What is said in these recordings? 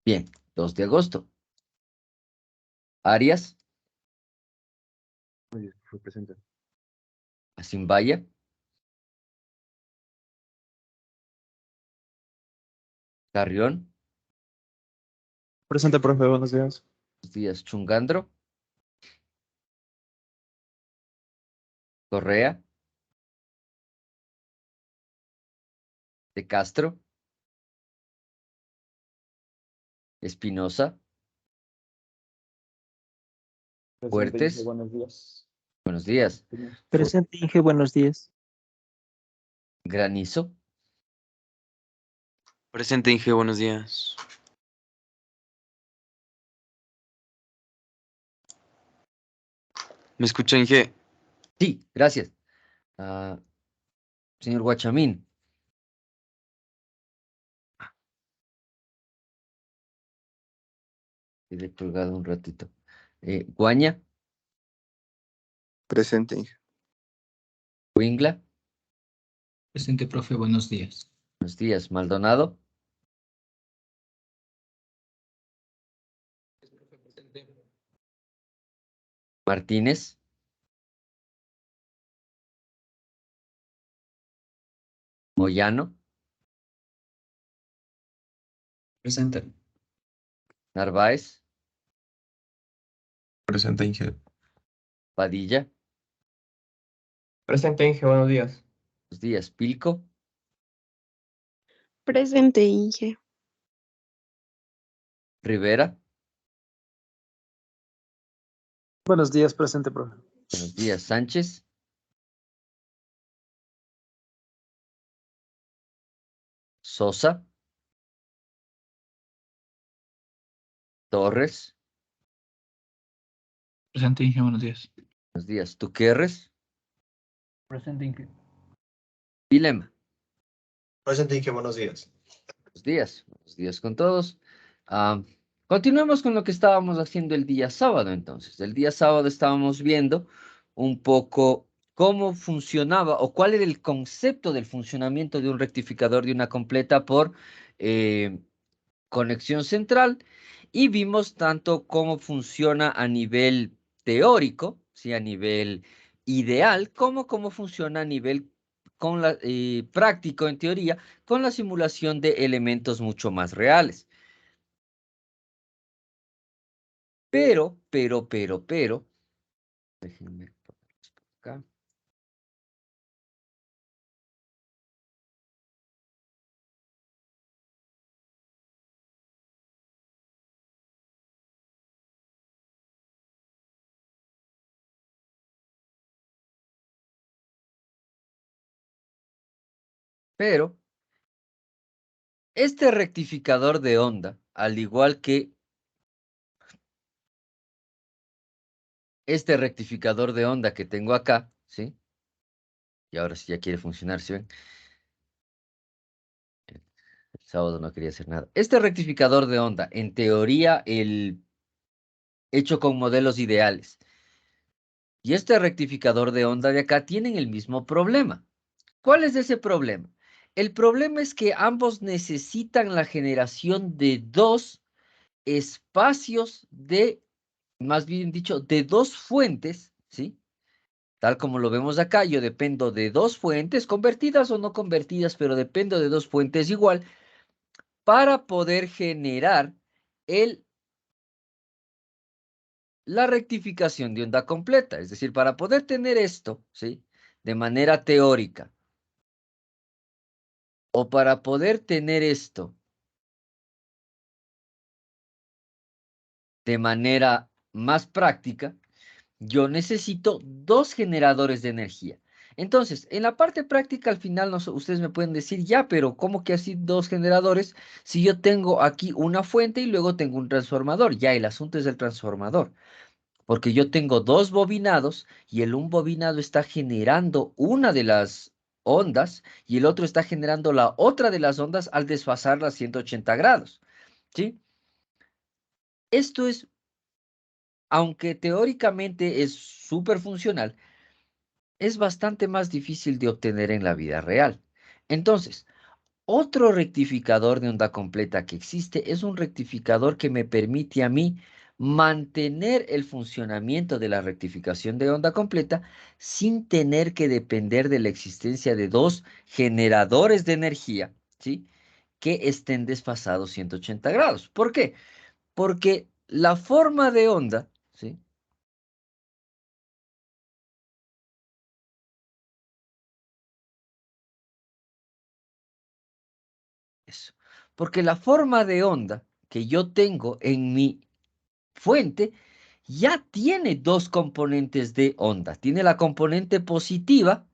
Bien, 2 de agosto. Arias, Fue presente. Asimbaya, Carrión, Presente, profe, buenos días. buenos días, Chungandro, Correa, de Castro, Espinosa, Presente, Inge, Fuertes, buenos días. buenos días, Presente, Inge, buenos días. Granizo, Presente, Inge, buenos días. ¿Me escucha, Inge? sí, gracias. Ah, señor Guachamín, quedé colgado un ratito. Guaña, Presente, Inge. Huingla, Presente, profe, buenos días. buenos días, Maldonado, Martínez, Moyano, Presente. Narváez, Presente, Inge. Padilla, Presente, Inge, buenos días. buenos días, Pilco, Presente, Inge. Rivera, Buenos días, presente, profe. buenos días, Sánchez, Sosa, Torres, Presente, Inge, buenos días. buenos días, Tuquerres, Presente, Inge. Vilema. Presente, Inge, buenos días. Buenos días con todos. Continuemos con lo que estábamos haciendo el día sábado entonces. El día sábado estábamos viendo un poco cómo funcionaba o cuál era el concepto del funcionamiento de un rectificador de una completa por conexión central y vimos tanto cómo funciona a nivel teórico, ¿sí? A nivel ideal, como cómo funciona a nivel práctico en teoría con la simulación de elementos mucho más reales. Pero, déjenme ponerlos por acá. Pero, este rectificador de onda, al igual que este rectificador de onda que tengo acá, ¿sí? Y ahora sí ya quiere funcionar, ¿sí ven? El sábado no quería hacer nada. Este rectificador de onda, en teoría, hecho con modelos ideales. Y este rectificador de onda de acá tienen el mismo problema. ¿Cuál es ese problema? El problema es que ambos necesitan la generación de dos espacios más bien dicho, de dos fuentes, ¿sí? Tal como lo vemos acá, yo dependo de dos fuentes, convertidas o no convertidas, pero dependo de dos fuentes igual, para poder generar la rectificación de onda completa. Es decir, para poder tener esto, ¿sí? De manera teórica, o para poder tener esto de manera más práctica, yo necesito dos generadores de energía. Entonces, en la parte práctica, al final, ustedes me pueden decir, ya, pero ¿cómo que así dos generadores si yo tengo aquí una fuente y luego tengo un transformador? Ya, el asunto es el transformador, porque yo tengo dos bobinados y un bobinado está generando una de las ondas y el otro está generando la otra de las ondas al desfasarlas 180 grados, ¿sí? Esto es, aunque teóricamente es súper funcional, es bastante más difícil de obtener en la vida real. Entonces, Otro rectificador de onda completa que existe es un rectificador que me permite a mí mantener el funcionamiento de la rectificación de onda completa sin tener que depender de la existencia de dos generadores de energía, ¿sí? Que estén desfasados 180 grados. ¿Por qué? Porque la forma de onda, ¿sí? Eso. Porque la forma de onda que yo tengo en mi fuente ya tiene dos componentes de onda. Tiene la componente positiva,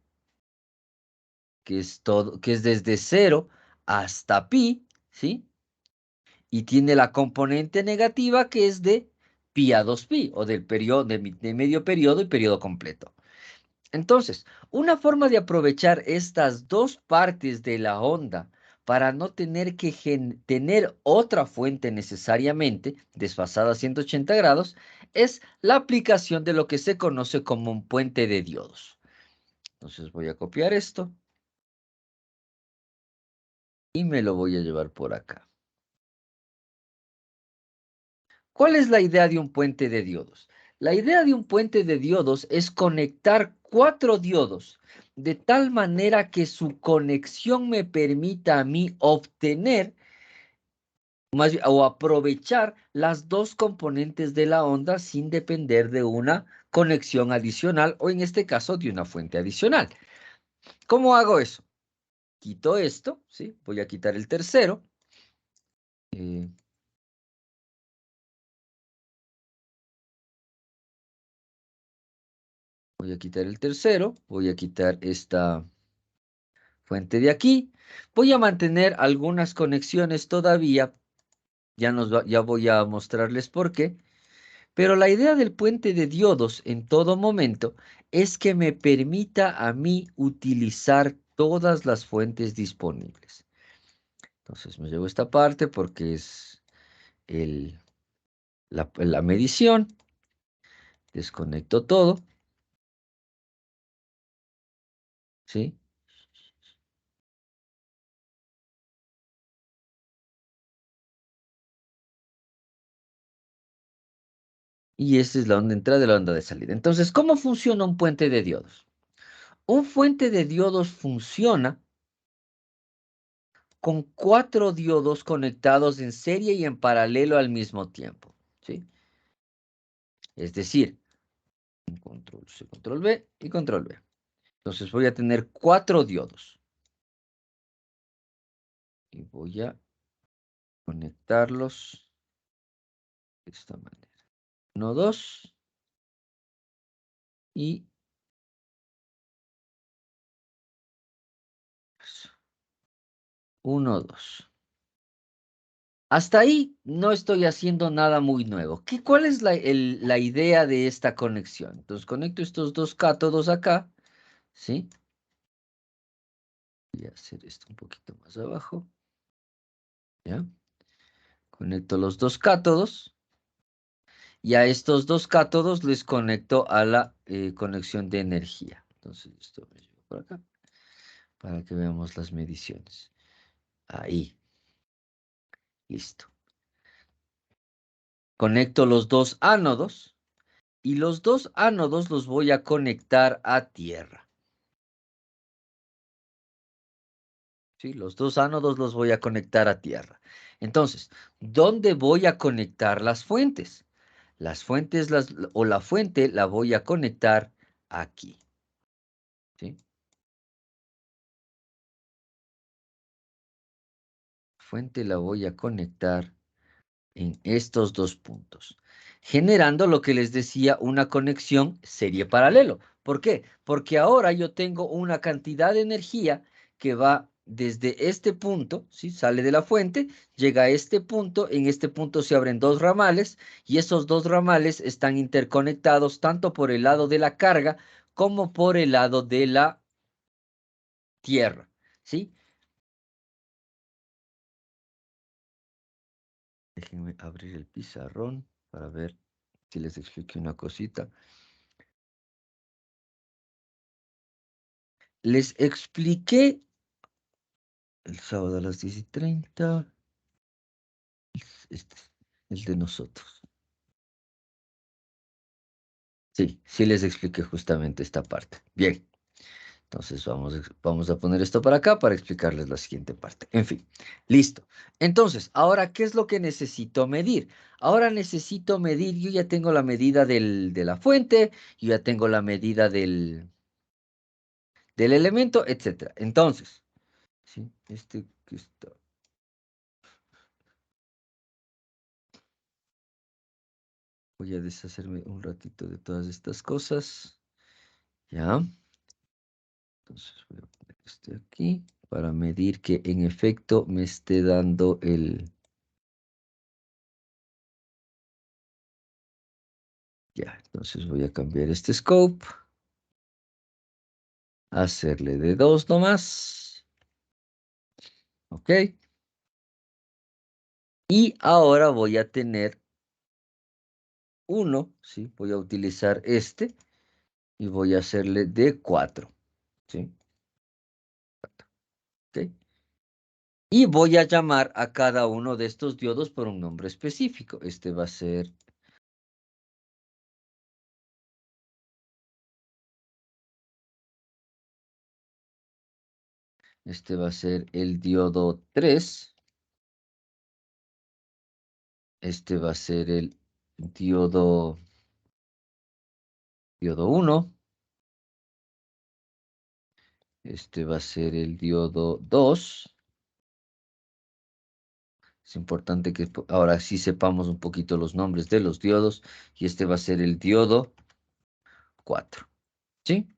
que es todo, que es desde 0 hasta pi, ¿sí? Y tiene la componente negativa, que es de pi a 2pi, o del periodo, de medio periodo y periodo completo. Entonces, una forma de aprovechar estas dos partes de la onda para no tener que tener otra fuente necesariamente desfasada a 180 grados es la aplicación de lo que se conoce como un puente de diodos. Entonces voy a copiar esto y me lo voy a llevar por acá. ¿Cuál es la idea de un puente de diodos? La idea de un puente de diodos es conectar 4 diodos de tal manera que su conexión me permita a mí obtener o aprovechar las dos componentes de la onda sin depender de una conexión adicional o en este caso de una fuente adicional. ¿Cómo hago eso? Quito esto, ¿sí? Voy a quitar el tercero. Voy a quitar el tercero, voy a quitar esta fuente de aquí. Voy a mantener algunas conexiones todavía. Ya voy a mostrarles por qué. Pero la idea del puente de diodos en todo momento es que me permita a mí utilizar todas las fuentes disponibles. Entonces me llevo esta parte porque es la medición. Desconecto todo. ¿Sí? Y esta es la onda de entrada y la onda de salida. Entonces, ¿cómo funciona un puente de diodos? Un puente de diodos funciona con 4 diodos conectados en serie y en paralelo al mismo tiempo, ¿sí? Es decir, control C, control V y control V. Entonces voy a tener 4 diodos. Y voy a conectarlos de esta manera. 1, 2 y 1, 2. Hasta ahí no estoy haciendo nada muy nuevo. ¿Cuál es la idea de esta conexión? Entonces conecto estos dos cátodos acá, ¿sí? Voy a hacer esto un poquito más abajo. ¿Ya? Conecto los dos cátodos y a estos dos cátodos les conecto a la conexión de energía. Entonces esto me llevo por acá para que veamos las mediciones. Ahí. Listo. Conecto los dos ánodos y los dos ánodos los voy a conectar a tierra. ¿Sí? Los dos ánodos los voy a conectar a tierra. Entonces, ¿dónde voy a conectar las fuentes? Las fuentes o la fuente la voy a conectar aquí. ¿Sí? Fuente la voy a conectar en estos dos puntos, generando lo que les decía, una conexión serie paralelo. ¿Por qué? Porque ahora yo tengo una cantidad de energía que va desde este punto, ¿sí? Sale de la fuente, llega a este punto, en este punto se abren dos ramales y esos dos ramales están interconectados tanto por el lado de la carga como por el lado de la tierra, ¿sí? Déjenme abrir el pizarrón para ver si les expliqué una cosita. Les expliqué El sábado a las 10:30. Este, el de nosotros. Sí, sí les expliqué justamente esta parte. Bien. Entonces vamos a poner esto para acá para explicarles la siguiente parte. En fin, listo. Entonces, ahora, ¿qué es lo que necesito medir? Ahora necesito medir, yo ya tengo la medida de la fuente, yo ya tengo la medida del elemento, etc. Entonces, ¿sí? Que está. Voy a deshacerme un ratito de todas estas cosas. ¿Ya? Entonces voy a poner este aquí para medir que en efecto me esté dando el... Ya, entonces voy a cambiar este scope. Hacerle de 2 nomás. ¿Ok? Y ahora voy a tener 1, ¿sí? Voy a utilizar este y voy a hacerle de 4, ¿sí? ¿Ok? Y voy a llamar a cada uno de estos diodos por un nombre específico. Este va a ser... Este va a ser el diodo 3. Este va a ser el diodo 1. Este va a ser el diodo 2. Es importante que ahora sí sepamos un poquito los nombres de los diodos. Y este va a ser el diodo 4. ¿Sí?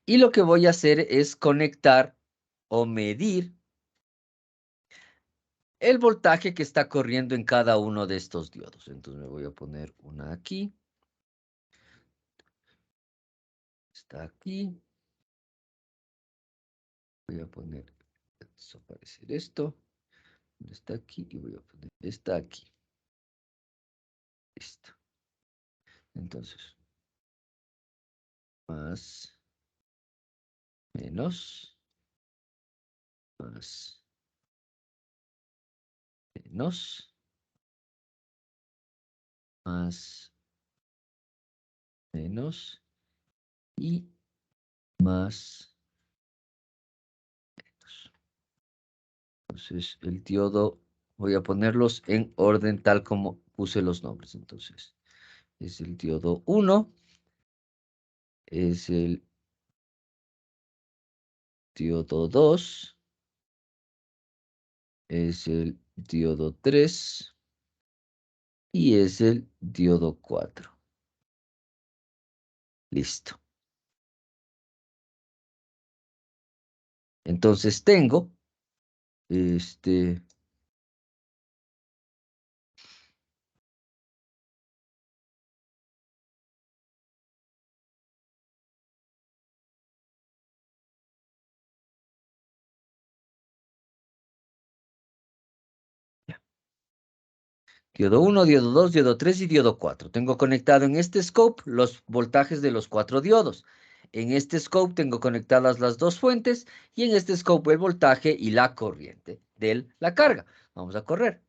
Y lo que voy a hacer es conectar o medir el voltaje que está corriendo en cada uno de estos diodos. Entonces me voy a poner una aquí. Está aquí. Voy a poner, desaparecer esto. Está aquí y voy a poner esta aquí. Listo. Entonces, más, menos, más, menos, más, menos y más, menos. Entonces, el diodo, voy a ponerlos en orden tal como puse los nombres. Entonces, es el diodo 1, es el diodo 2, es el diodo 3 y es el diodo 4. Listo. Entonces tengo este... Diodo 1, diodo 2, diodo 3 y diodo 4. Tengo conectado en este scope los voltajes de los 4 diodos. En este scope tengo conectadas las dos fuentes y en este scope el voltaje y la corriente de la carga. Vamos a correr.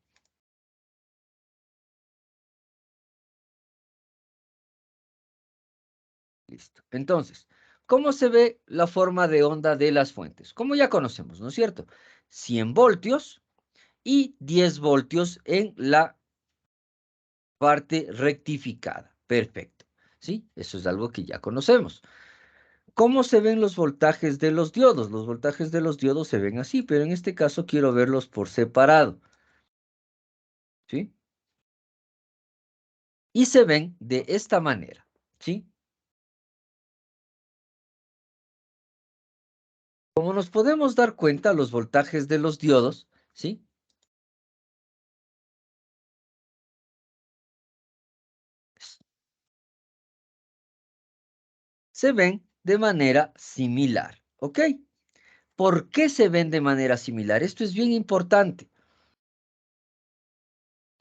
Listo. Entonces, ¿cómo se ve la forma de onda de las fuentes? Como ya conocemos, ¿no es cierto? 100 voltios y 10 voltios en la parte rectificada. Perfecto. ¿Sí? Eso es algo que ya conocemos. ¿Cómo se ven los voltajes de los diodos? Los voltajes de los diodos se ven así, pero en este caso quiero verlos por separado. ¿Sí? Y se ven de esta manera. ¿Sí? Como nos podemos dar cuenta, los voltajes de los diodos, ¿sí? Se ven de manera similar. ¿Ok? ¿Por qué se ven de manera similar? Esto es bien importante.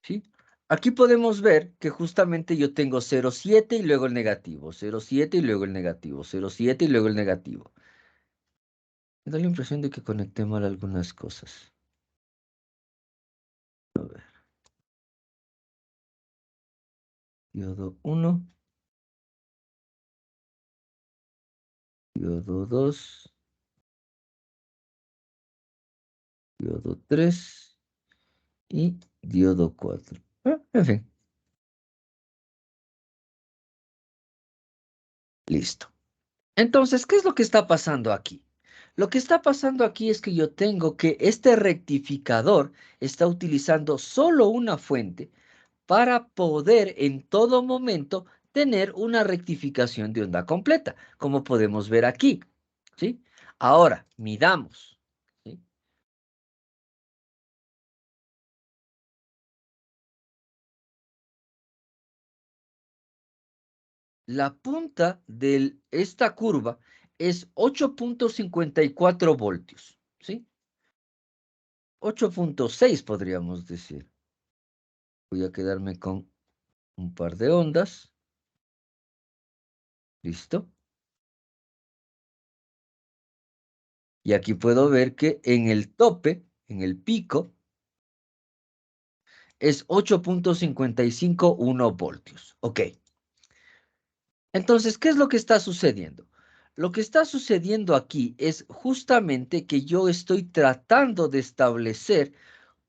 ¿Sí? Aquí podemos ver que justamente yo tengo 0,7 y luego el negativo, 0,7 y luego el negativo, 0,7 y luego el negativo. Me da la impresión de que conecté mal algunas cosas. A ver. Diodo 1. Diodo 2. Diodo 3. Y diodo 4. En fin. Listo. Entonces, ¿qué es lo que está pasando aquí? Lo que está pasando aquí es que yo tengo que este rectificador está utilizando solo una fuente para poder en todo momento tener una rectificación de onda completa, como podemos ver aquí, ¿sí? Ahora, midamos, ¿sí? La punta de esta curva es 8.54 voltios, ¿sí? 8.6 podríamos decir. Voy a quedarme con un par de ondas. ¿Listo? Y aquí puedo ver que en el tope, en el pico, es 8.551 voltios. Ok. Entonces, ¿qué es lo que está sucediendo? Lo que está sucediendo aquí es justamente que yo estoy tratando de establecer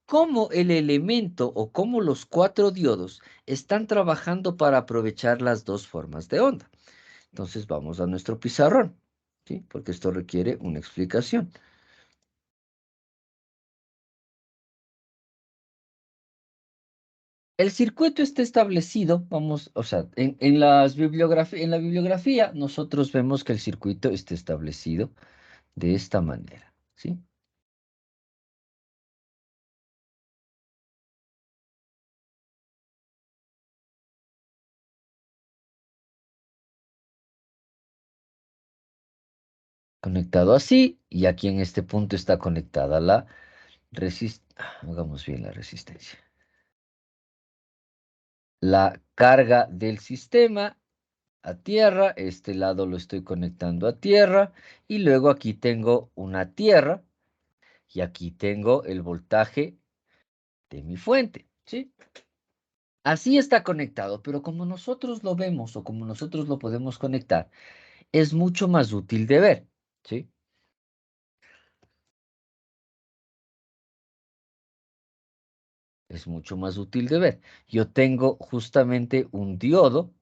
cómo el elemento o cómo los cuatro diodos están trabajando para aprovechar las dos formas de onda. Entonces, vamos a nuestro pizarrón, ¿sí? Porque esto requiere una explicación. El circuito está establecido, vamos, o sea, en la bibliografía nosotros vemos que el circuito está establecido de esta manera, ¿sí? Conectado así, y aquí en este punto está conectada la resistencia. Hagamos bien la resistencia. La carga del sistema a tierra, este lado lo estoy conectando a tierra, y luego aquí tengo una tierra, y aquí tengo el voltaje de mi fuente, ¿sí? Así está conectado, pero como nosotros lo vemos o como nosotros lo podemos conectar, es mucho más útil de ver, ¿sí? Es mucho más útil de ver. Yo tengo justamente un diodo,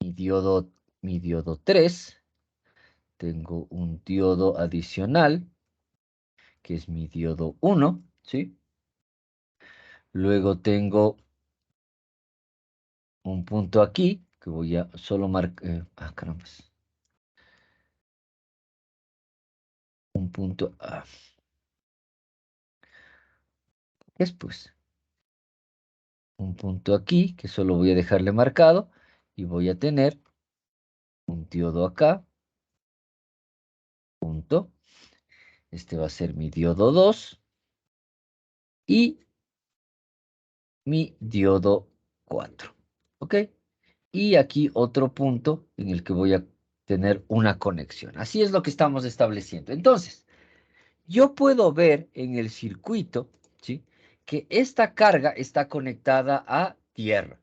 mi diodo 3, tengo un diodo adicional, que es mi diodo 1, ¿sí? Luego tengo un punto aquí, que voy a solo marcar, caramba, un punto, ¿qué es pues? Un punto aquí, que solo voy a dejarle marcado, y voy a tener un diodo acá, punto. Este va a ser mi diodo 2 y mi diodo 4. ¿Ok? Y aquí otro punto en el que voy a tener una conexión. Así es lo que estamos estableciendo. Entonces, yo puedo ver en el circuito, ¿sí? Que esta carga está conectada a tierra.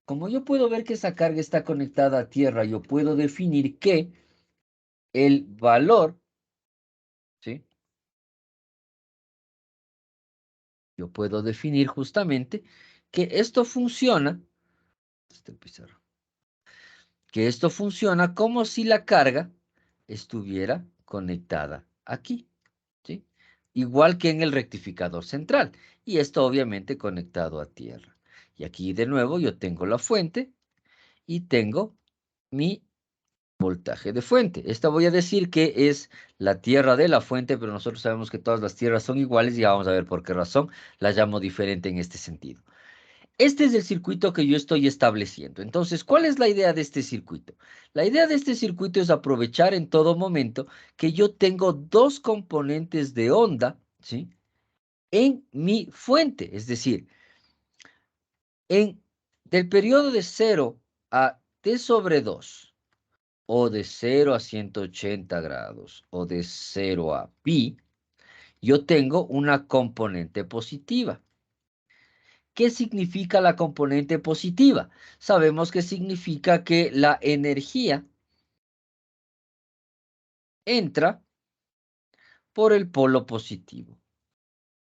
Como yo puedo ver que esa carga está conectada a tierra, yo puedo definir que el valor, ¿sí? Yo puedo definir justamente que esto funciona, que esto funciona como si la carga estuviera conectada aquí, ¿sí? Igual que en el rectificador central. Y esto obviamente conectado a tierra. Y aquí de nuevo yo tengo la fuente y tengo mi voltaje de fuente. Esta voy a decir que es la tierra de la fuente, pero nosotros sabemos que todas las tierras son iguales y ya vamos a ver por qué razón la llamo diferente en este sentido. Este es el circuito que yo estoy estableciendo. Entonces, ¿cuál es la idea de este circuito? La idea de este circuito es aprovechar en todo momento que yo tengo dos componentes de onda, ¿sí? En mi fuente, es decir, del periodo de 0 a t sobre 2, o de 0 a 180 grados, o de 0 a pi, yo tengo una componente positiva. ¿Qué significa la componente positiva? Sabemos que significa que la energía entra por el polo positivo.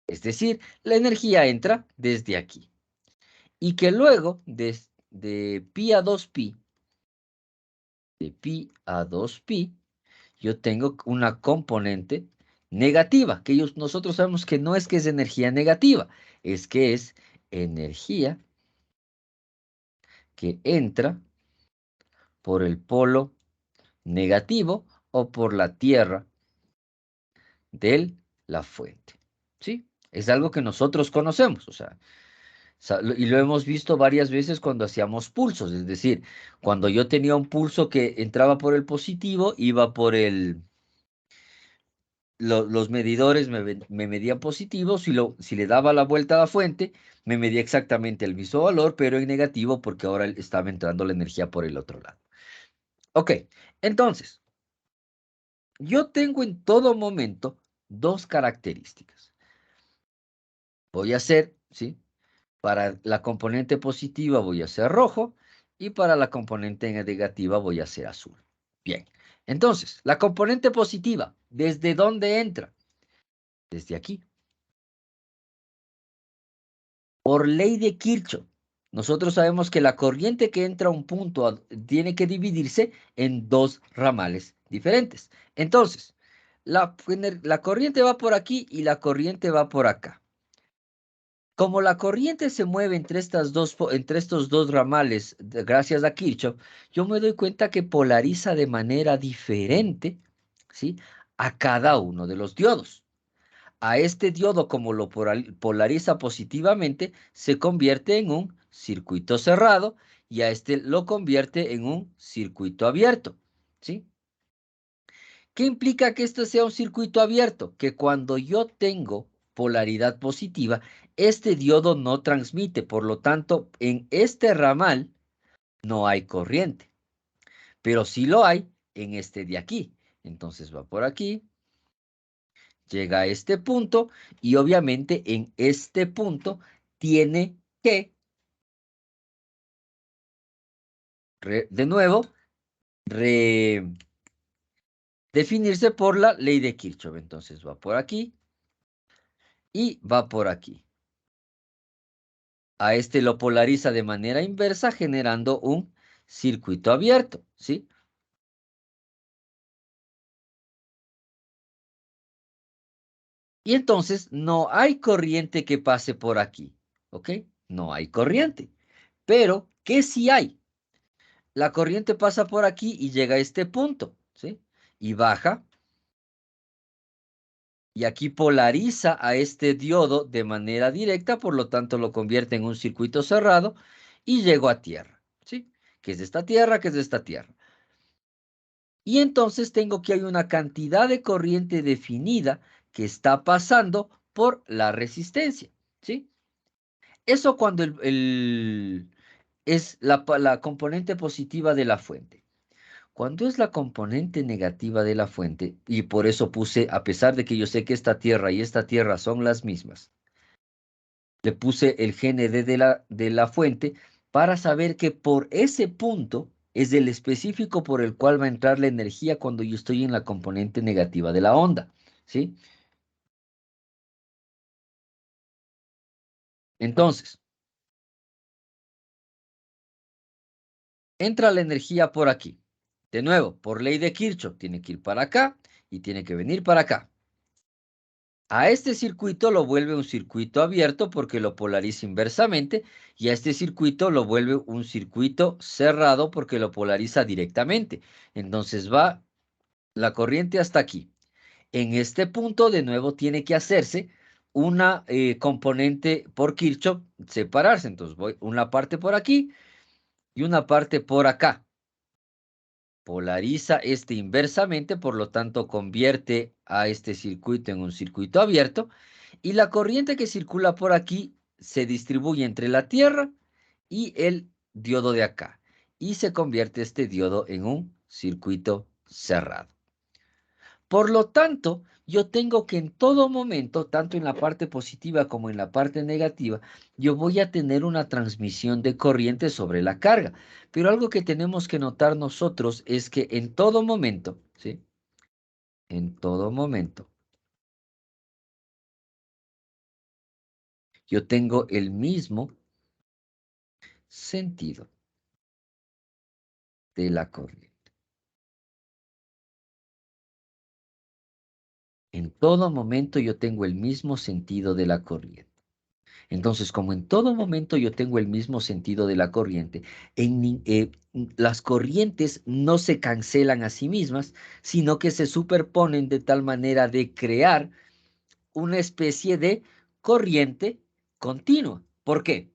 Es decir, la energía entra desde aquí. Y que luego de pi a 2pi, de pi a 2pi, yo tengo una componente negativa, que nosotros sabemos que no es que es energía negativa, es que es energía que entra por el polo negativo o por la tierra de la fuente. ¿Sí? Es algo que nosotros conocemos, o sea, y lo hemos visto varias veces cuando hacíamos pulsos, es decir, cuando yo tenía un pulso que entraba por el positivo, iba por los medidores me medían positivo, si le daba la vuelta a la fuente, me medía exactamente el mismo valor, pero en negativo porque ahora estaba entrando la energía por el otro lado. Ok, entonces, yo tengo en todo momento dos características. Voy a hacer, ¿sí? Para la componente positiva voy a hacer rojo y para la componente negativa voy a hacer azul. Bien, entonces, la componente positiva, ¿desde dónde entra? Desde aquí. Por ley de Kirchhoff, nosotros sabemos que la corriente que entra a un punto tiene que dividirse en dos ramales diferentes. Entonces, la corriente va por aquí y la corriente va por acá. Como la corriente se mueve entre estos dos ramales, gracias a Kirchhoff, yo me doy cuenta que polariza de manera diferente, ¿sí?, a cada uno de los diodos. A este diodo, como lo polariza positivamente, se convierte en un circuito cerrado y a este lo convierte en un circuito abierto, ¿sí? ¿Qué implica que esto sea un circuito abierto? Que cuando yo tengo polaridad positiva, este diodo no transmite, por lo tanto, en este ramal no hay corriente, pero sí lo hay en este de aquí. Entonces va por aquí, llega a este punto y obviamente en este punto tiene que, de nuevo, definirse por la ley de Kirchhoff. Entonces va por aquí y va por aquí. A este lo polariza de manera inversa generando un circuito abierto, ¿sí? Y entonces no hay corriente que pase por aquí, ¿ok? No hay corriente. Pero, ¿qué sí hay? La corriente pasa por aquí y llega a este punto, ¿sí? Y baja. Y aquí polariza a este diodo de manera directa, por lo tanto lo convierte en un circuito cerrado y llego a tierra, ¿sí? Que es de esta tierra, que es de esta tierra. Y entonces tengo que hay una cantidad de corriente definida que está pasando por la resistencia, ¿sí? Eso cuando es la componente positiva de la fuente. Cuando es la componente negativa de la fuente, y por eso puse, a pesar de que yo sé que esta tierra y esta tierra son las mismas, le puse el GND de la fuente para saber que por ese punto es el específico por el cual va a entrar la energía cuando yo estoy en la componente negativa de la onda, ¿sí? Entonces, entra la energía por aquí. De nuevo, por ley de Kirchhoff, tiene que ir para acá y tiene que venir para acá. A este circuito lo vuelve un circuito abierto porque lo polariza inversamente y a este circuito lo vuelve un circuito cerrado porque lo polariza directamente. Entonces va la corriente hasta aquí. En este punto de nuevo tiene que hacerse una componente por Kirchhoff, separarse. Entonces voy una parte por aquí y una parte por acá. Polariza este inversamente, por lo tanto convierte a este circuito en un circuito abierto y la corriente que circula por aquí se distribuye entre la tierra y el diodo de acá. y se convierte este diodo en un circuito cerrado. Por lo tanto, yo tengo que en todo momento, tanto en la parte positiva como en la parte negativa, yo voy a tener una transmisión de corriente sobre la carga. Pero algo que tenemos que notar nosotros es que en todo momento, ¿sí? En todo momento, yo tengo el mismo sentido de la corriente. En todo momento yo tengo el mismo sentido de la corriente. Entonces, como en todo momento yo tengo el mismo sentido de la corriente, las corrientes no se cancelan a sí mismas, sino que se superponen de tal manera de crear una especie de corriente continua. ¿Por qué?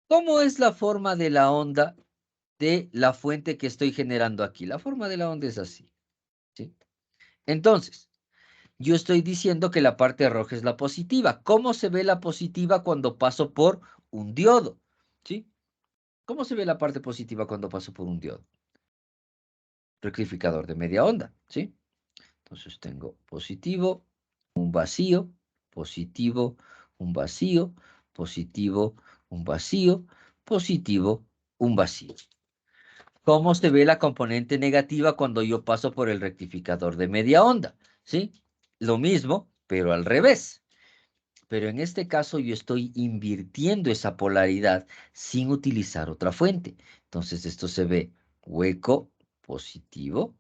¿Cómo es la forma de la onda de la fuente que estoy generando aquí? La forma de la onda es así, ¿sí? Entonces, yo estoy diciendo que la parte roja es la positiva. ¿Cómo se ve la positiva cuando paso por un diodo? ¿Sí? ¿Cómo se ve la parte positiva cuando paso por un diodo? Rectificador de media onda, ¿sí? Entonces tengo positivo, un vacío, positivo, un vacío, positivo, un vacío, positivo, un vacío. ¿Cómo se ve la componente negativa cuando yo paso por el rectificador de media onda? ¿Sí? Lo mismo, pero al revés. Pero en este caso yo estoy invirtiendo esa polaridad sin utilizar otra fuente. Entonces esto se ve hueco positivo,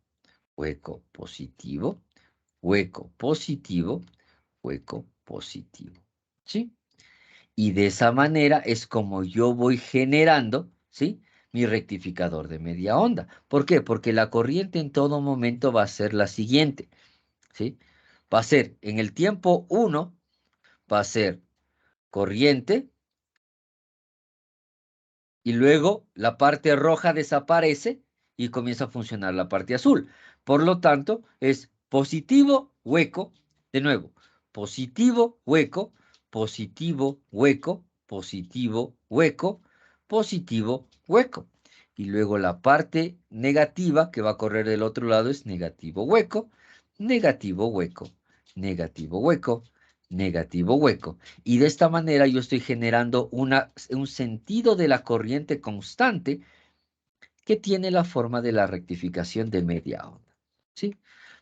hueco positivo, hueco positivo, hueco positivo. ¿Sí? Y de esa manera es como yo voy generando, ¿sí? Mi rectificador de media onda. ¿Por qué? Porque la corriente en todo momento va a ser la siguiente, ¿sí? Va a ser en el tiempo 1, va a ser corriente, y luego la parte roja desaparece y comienza a funcionar la parte azul. Por lo tanto, es positivo, hueco, de nuevo, positivo, hueco, positivo, hueco, positivo, hueco, positivo, hueco. Y luego la parte negativa que va a correr del otro lado es negativo, hueco, negativo, hueco, negativo, hueco, negativo, hueco. Y de esta manera yo estoy generando un sentido de la corriente constante que tiene la forma de la rectificación de media onda. ¿Sí?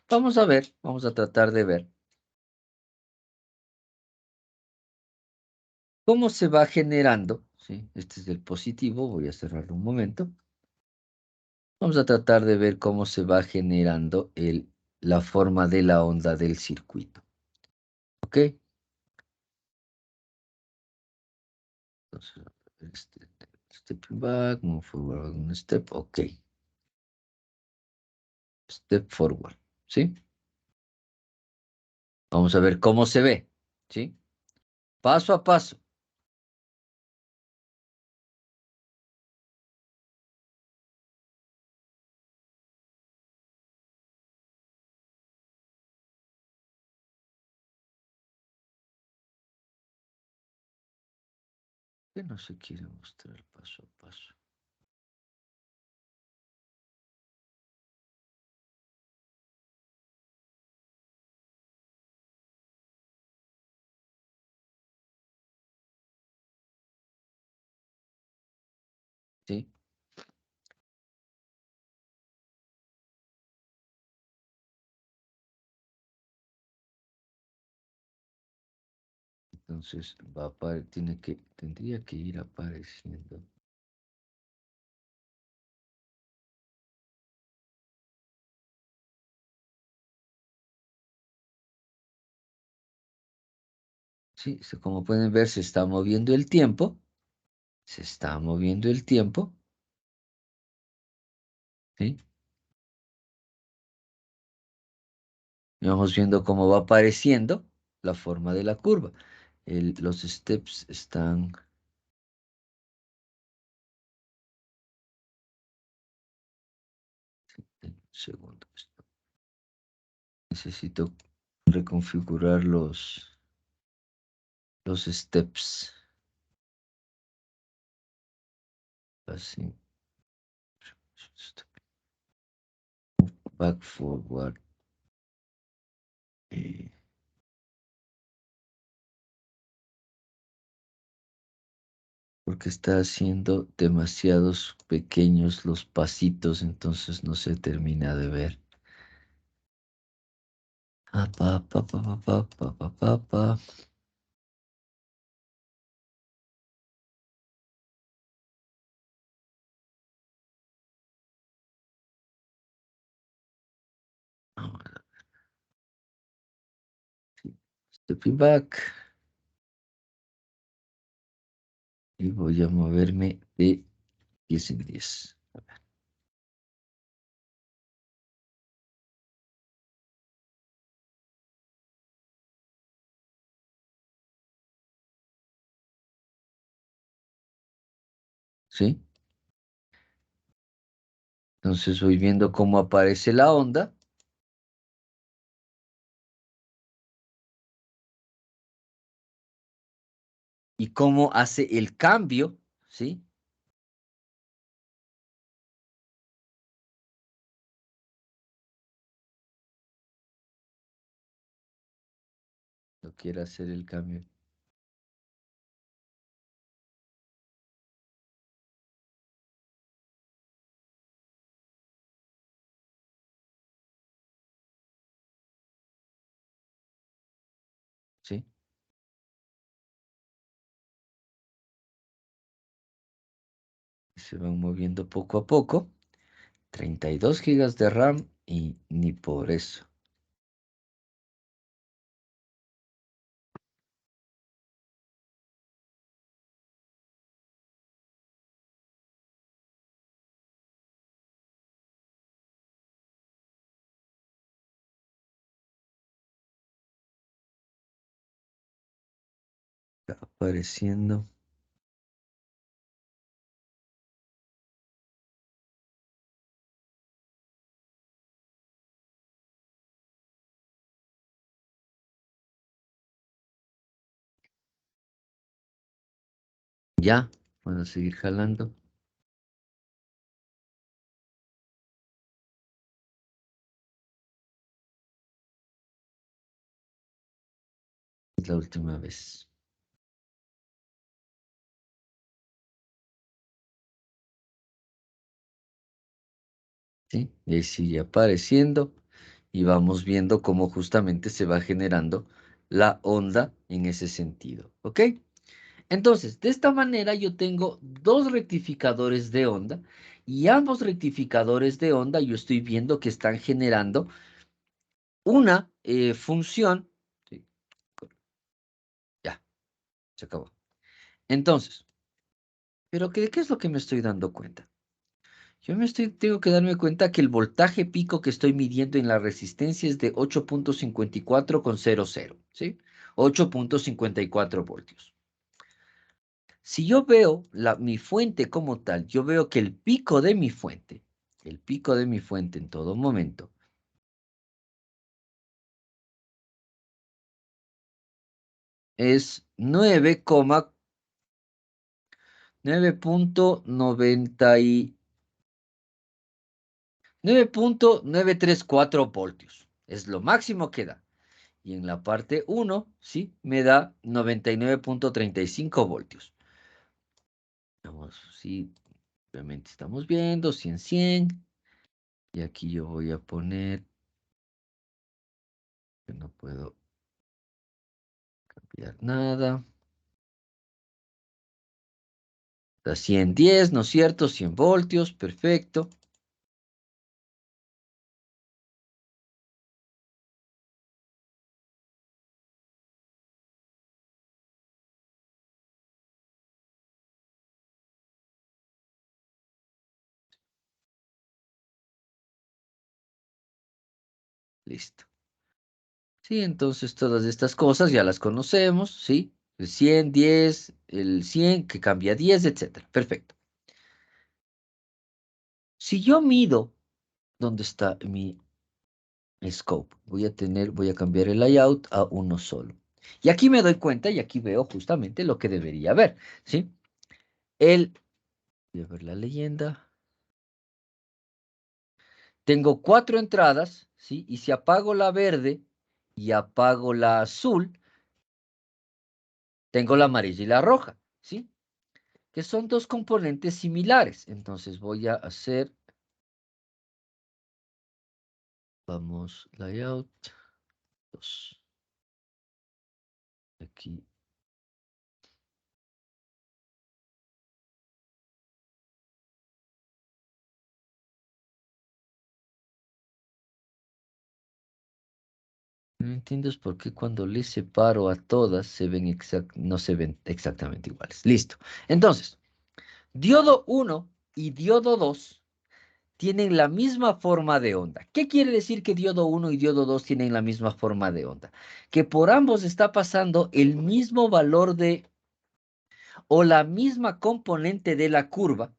Vamos a ver, vamos a tratar de ver cómo se va generando. ¿Sí? Este es el positivo, voy a cerrarlo un momento. Vamos a tratar de ver cómo se va generando la forma de la onda del circuito. ¿Ok? Entonces, step back, move forward, un step, ok. Step forward, ¿sí? Vamos a ver cómo se ve, ¿sí? Paso a paso. ¿Qué no se quiere mostrar paso a paso? ¿Sí? Entonces tendría que ir apareciendo. Sí, como pueden ver, se está moviendo el tiempo. Se está moviendo el tiempo. ¿Sí? Y vamos viendo cómo va apareciendo la forma de la curva. Los steps están... Un segundo. Necesito reconfigurar los steps. Así. Back forward. Porque está haciendo demasiados pequeños los pasitos, entonces no se termina de ver. Ah, pa, pa, pa, pa, pa, pa, pa, pa, pa. Ahora, sí. Stepping back. Y voy a moverme de 10 en 10. ¿Sí? Entonces voy viendo cómo aparece la onda. Y cómo hace el cambio, ¿sí? No quiere hacer el cambio. ¿Sí? Se van moviendo poco a poco. 32 gigas de RAM y ni por eso. Está apareciendo. Ya, van a seguir jalando. Es la última vez. ¿Sí? Y ahí sigue apareciendo. Y vamos viendo cómo justamente se va generando la onda en ese sentido. ¿Ok? Entonces, de esta manera yo tengo dos rectificadores de onda y ambos rectificadores de onda yo estoy viendo que están generando una función. Sí, ya, se acabó. Entonces, ¿pero qué es lo que me estoy dando cuenta? Tengo que darme cuenta que el voltaje pico que estoy midiendo en la resistencia es de 8.54,00, ¿sí? 8.54 voltios. Si yo veo mi fuente como tal, yo veo que el pico de mi fuente en todo momento, es 9.934 voltios. Es lo máximo que da. Y en la parte 1, sí, me da 99.35 voltios. Vamos, sí, obviamente estamos viendo 100, 100. Y aquí yo voy a poner, que no puedo cambiar nada. Da 110, ¿no es cierto? 100 voltios, perfecto. Listo. Sí, entonces todas estas cosas ya las conocemos, ¿sí? El 100, 10, el 100 que cambia a 10, etcétera. Perfecto. Si yo mido, ¿dónde está mi scope? Voy a cambiar el layout a uno solo. Y aquí me doy cuenta y aquí veo justamente lo que debería ver, ¿sí? El Voy a ver la leyenda. Tengo 4 entradas, ¿sí? Y si apago la verde y apago la azul, tengo la amarilla y la roja, ¿sí? Que son dos componentes similares. Entonces voy a hacer, vamos, layout, 2. Aquí. No entiendo es por qué cuando les separo a todas no se ven exactamente iguales. Listo. Entonces, diodo 1 y diodo 2 tienen la misma forma de onda. ¿Qué quiere decir que diodo 1 y diodo 2 tienen la misma forma de onda? Que por ambos está pasando el mismo valor o la misma componente de la curva.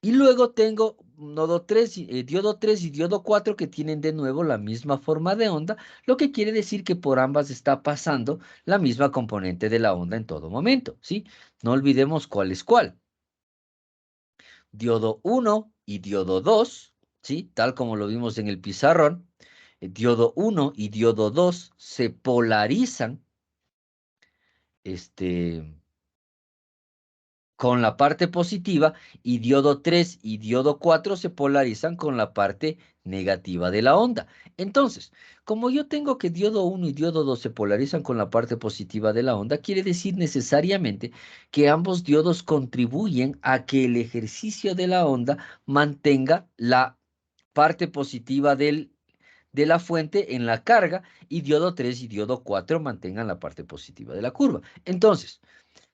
Y luego tengo nodo 3, diodo 3 y diodo 4 que tienen de nuevo la misma forma de onda, lo que quiere decir que por ambas está pasando la misma componente de la onda en todo momento, ¿sí? No olvidemos cuál es cuál. Diodo 1 y diodo 2, ¿sí? Tal como lo vimos en el pizarrón, diodo 1 y diodo 2 se polarizan, con la parte positiva y diodo 3 y diodo 4 se polarizan con la parte negativa de la onda. Entonces, como yo tengo que diodo 1 y diodo 2 se polarizan con la parte positiva de la onda, quiere decir necesariamente que ambos diodos contribuyen a que el ejercicio de la onda mantenga la parte positiva de la fuente en la carga y diodo 3 y diodo 4 mantengan la parte positiva de la curva. Entonces,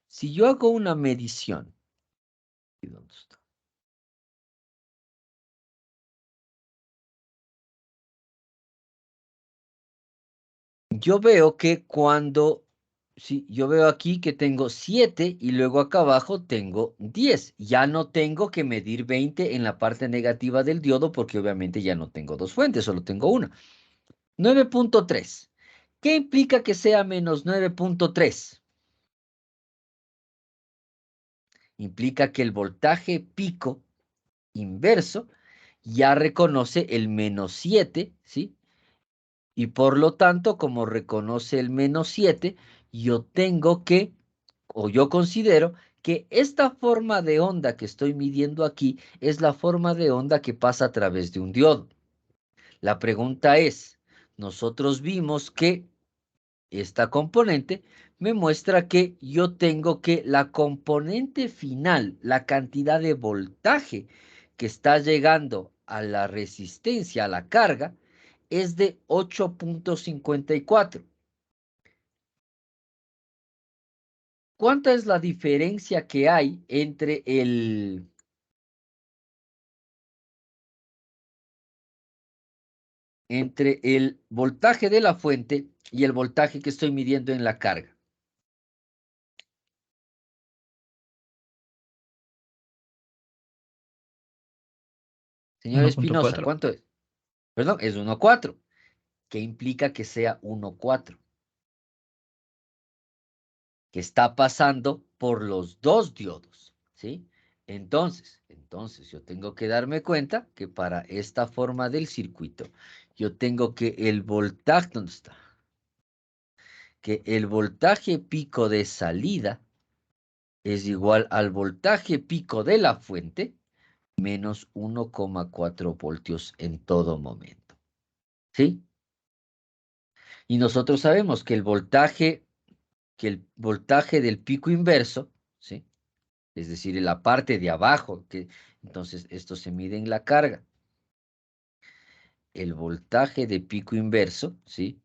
si yo hago una medición, ¿y dónde está? Yo veo que yo veo aquí que tengo 7 y luego acá abajo tengo 10. Ya no tengo que medir 20 en la parte negativa del diodo porque obviamente ya no tengo dos fuentes, solo tengo una. 9.3. ¿Qué implica que sea menos 9.3? Implica que el voltaje pico inverso ya reconoce el menos 7, ¿sí? Y por lo tanto, como reconoce el menos 7, yo tengo que, o yo considero que esta forma de onda que estoy midiendo aquí es la forma de onda que pasa a través de un diodo. La pregunta es, nosotros vimos que esta componente me muestra que yo tengo que la componente final, la cantidad de voltaje que está llegando a la resistencia, a la carga, es de 8.54. ¿Cuánta es la diferencia que hay entre el voltaje de la fuente y el voltaje que estoy midiendo en la carga? Señor Espinosa, 1.4. ¿cuánto es? Perdón, es 1,4. ¿Qué implica que sea 1,4? Que está pasando por los dos diodos, ¿sí? Entonces yo tengo que darme cuenta que para esta forma del circuito, yo tengo que el voltaje, ¿dónde está? Que el voltaje pico de salida es igual al voltaje pico de la fuente menos 1,4 voltios en todo momento, ¿sí? Y nosotros sabemos que el voltaje del pico inverso, ¿sí? Es decir, en la parte de abajo, entonces esto se mide en la carga. El voltaje de pico inverso, ¿sí?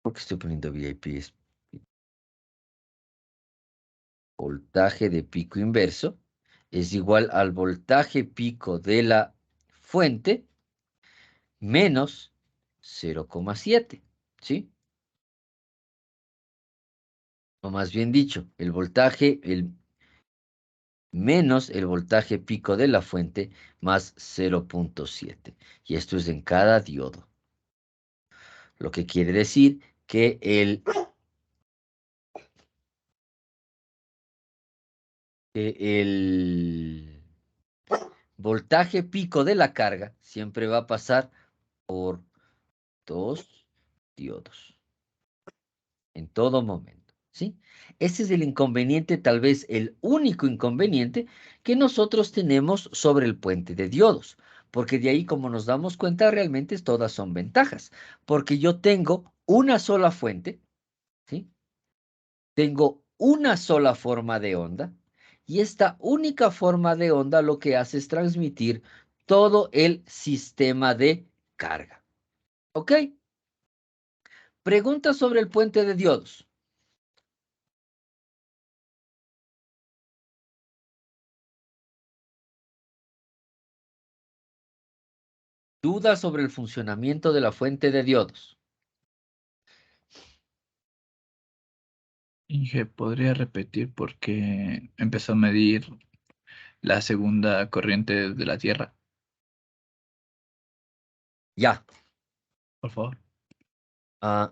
¿Por qué estoy poniendo VIP? Voltaje de pico inverso es igual al voltaje pico de la fuente menos 0,7, ¿sí? O más bien dicho, menos el voltaje pico de la fuente más 0,7. Y esto es en cada diodo. Lo que quiere decir que el voltaje pico de la carga siempre va a pasar por 2 diodos en todo momento, ¿sí? Ese es el inconveniente, tal vez el único inconveniente que nosotros tenemos sobre el puente de diodos, porque de ahí, como nos damos cuenta, realmente todas son ventajas, porque yo tengo una sola fuente, ¿sí? Tengo una sola forma de onda, y esta única forma de onda lo que hace es transmitir todo el sistema de carga, ¿ok? Pregunta sobre el puente de diodos. Dudas sobre el funcionamiento de la fuente de diodos. Inge, ¿podría repetir por qué empezó a medir la segunda corriente de la Tierra? Ya. Por favor.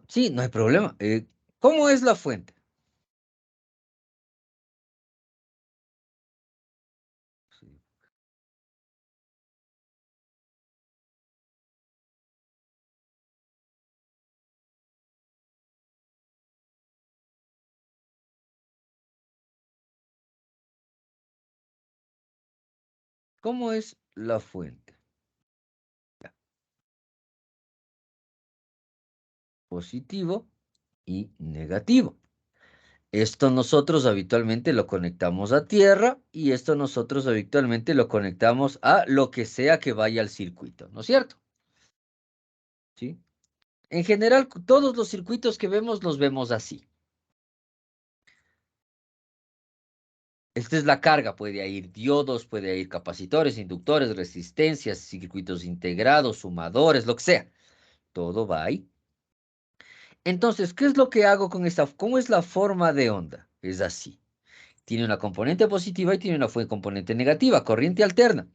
Sí, no hay problema. ¿Cómo es la fuente? Sí. ¿Cómo es la fuente? Ya. Positivo y negativo. Esto nosotros habitualmente lo conectamos a tierra y esto nosotros habitualmente lo conectamos a lo que sea que vaya al circuito, ¿no es cierto? ¿Sí? En general, todos los circuitos que vemos los vemos así. Esta es la carga, puede ir diodos, puede ir capacitores, inductores, resistencias, circuitos integrados, sumadores, lo que sea. Todo va ahí. Entonces, ¿qué es lo que hago con esta? ¿Cómo es la forma de onda? Es así. Tiene una componente positiva y tiene una componente negativa, corriente alterna.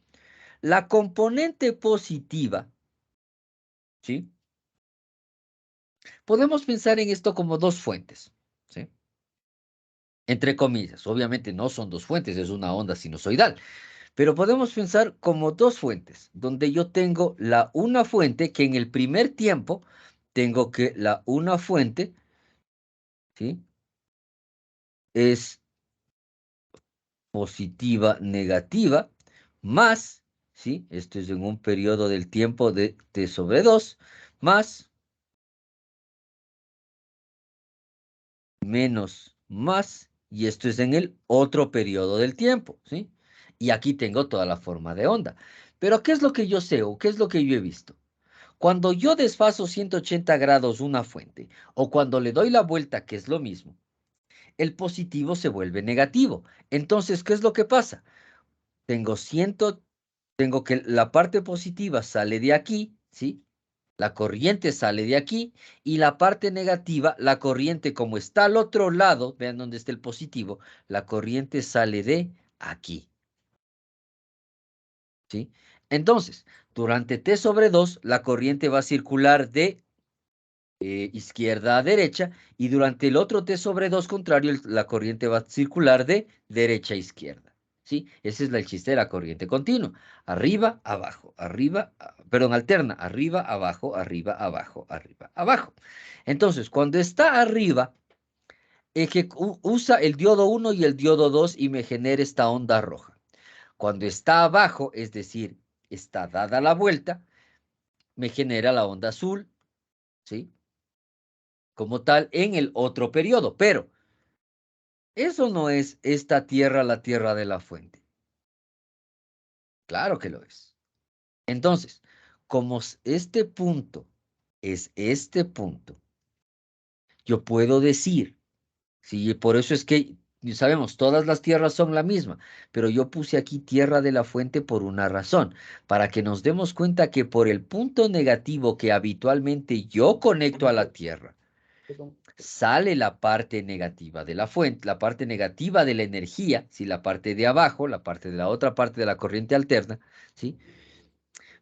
La componente positiva, ¿sí? Podemos pensar en esto como dos fuentes, ¿sí? Entre comillas, obviamente no son dos fuentes, es una onda sinusoidal. Pero podemos pensar como dos fuentes, donde yo tengo una fuente que en el primer tiempo tengo que una fuente, ¿sí? Es positiva, negativa, más, ¿sí? Esto es en un periodo del tiempo de t sobre 2, más, menos, más, y esto es en el otro periodo del tiempo, ¿sí? Y aquí tengo toda la forma de onda. Pero ¿qué es lo que yo sé o qué es lo que yo he visto? Cuando yo desfaso 180 grados una fuente o cuando le doy la vuelta, que es lo mismo, el positivo se vuelve negativo. Entonces, ¿qué es lo que pasa? Tengo que la parte positiva sale de aquí, ¿sí? La corriente sale de aquí y la parte negativa, la corriente como está al otro lado, vean dónde está el positivo, la corriente sale de aquí, ¿sí? Entonces, durante T sobre 2, la corriente va a circular de izquierda a derecha y durante el otro T sobre 2 contrario, la corriente va a circular de derecha a izquierda. ¿Sí? Ese es el chiste de la corriente continua. Arriba, abajo, arriba, perdón, alterna, arriba, abajo, arriba, abajo, arriba, abajo. Entonces, cuando está arriba, usa el diodo 1 y el diodo 2 y me genera esta onda roja. Cuando está abajo, es decir, está dada la vuelta, me genera la onda azul, ¿sí? Como tal en el otro periodo, pero eso no es esta tierra la tierra de la fuente. Claro que lo es. Entonces, como este punto es este punto, yo puedo decir, sí, por eso es que sabemos, todas las tierras son la misma, pero yo puse aquí tierra de la fuente por una razón, para que nos demos cuenta que por el punto negativo que habitualmente yo conecto a la tierra, sale la parte negativa de la fuente, la parte negativa de la energía, ¿sí? La parte de abajo, la parte de la otra parte de la corriente alterna, ¿sí?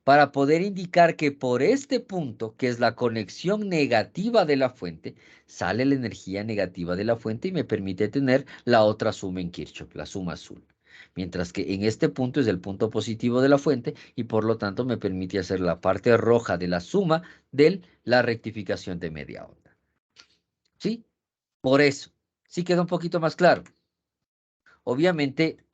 Para poder indicar que por este punto, que es la conexión negativa de la fuente, sale la energía negativa de la fuente y me permite tener la otra suma en Kirchhoff, la suma azul. mientras que en este punto es el punto positivo de la fuente y por lo tanto me permite hacer la parte roja de la suma de la rectificación de media onda. ¿Sí? Por eso. ¿Sí queda un poquito más claro? Obviamente,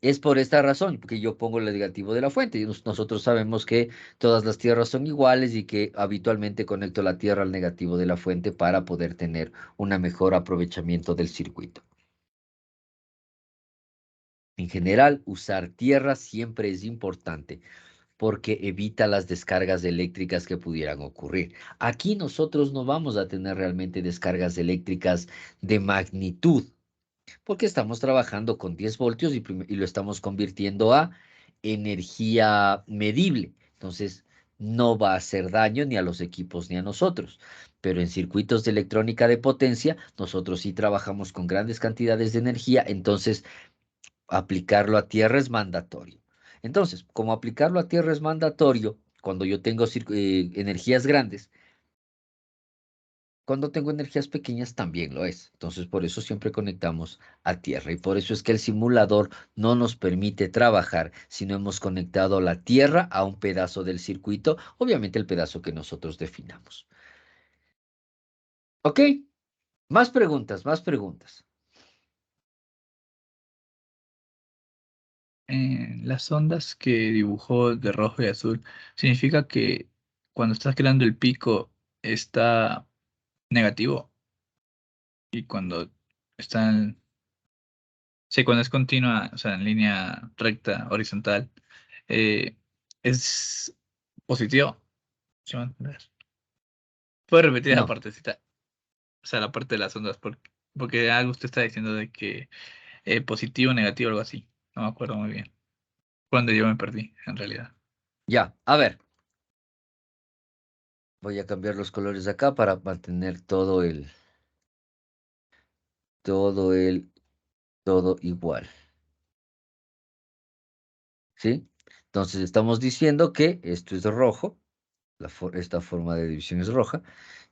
es por esta razón, porque yo pongo el negativo de la fuente. Y nosotros sabemos que todas las tierras son iguales y que habitualmente conecto la tierra al negativo de la fuente para poder tener un mejor aprovechamiento del circuito. En general, usar tierra siempre es importante porque evita las descargas eléctricas que pudieran ocurrir. Aquí nosotros no vamos a tener realmente descargas eléctricas de magnitud, porque estamos trabajando con 10 voltios y lo estamos convirtiendo a energía medible. Entonces, no va a hacer daño ni a los equipos ni a nosotros. Pero en circuitos de electrónica de potencia, nosotros sí trabajamos con grandes cantidades de energía, entonces aplicarlo a tierra es mandatorio. Entonces, como aplicarlo a tierra es mandatorio, cuando yo tengo energías grandes, cuando tengo energías pequeñas también lo es. Entonces, por eso siempre conectamos a tierra. Y por eso es que el simulador no nos permite trabajar si no hemos conectado la tierra a un pedazo del circuito, obviamente el pedazo que nosotros definamos. ¿Ok? Más preguntas, más preguntas. Las ondas que dibujó de rojo y azul, ¿significa que cuando estás creando el pico está negativo? Y cuando está sí, cuando es continua, o sea, en línea recta, horizontal, eh, es positivo. ¿Sí me va a entender? ¿Puedo repetir esa No, partecita? O sea, la parte de las ondas, porque algo usted está diciendo de que positivo, negativo, algo así. No me acuerdo muy bien. Cuando yo me perdí, en realidad. ya, a ver. Voy a cambiar los colores de acá para mantener todo igual. ¿Sí? Entonces estamos diciendo que esto es rojo, esta forma de división es roja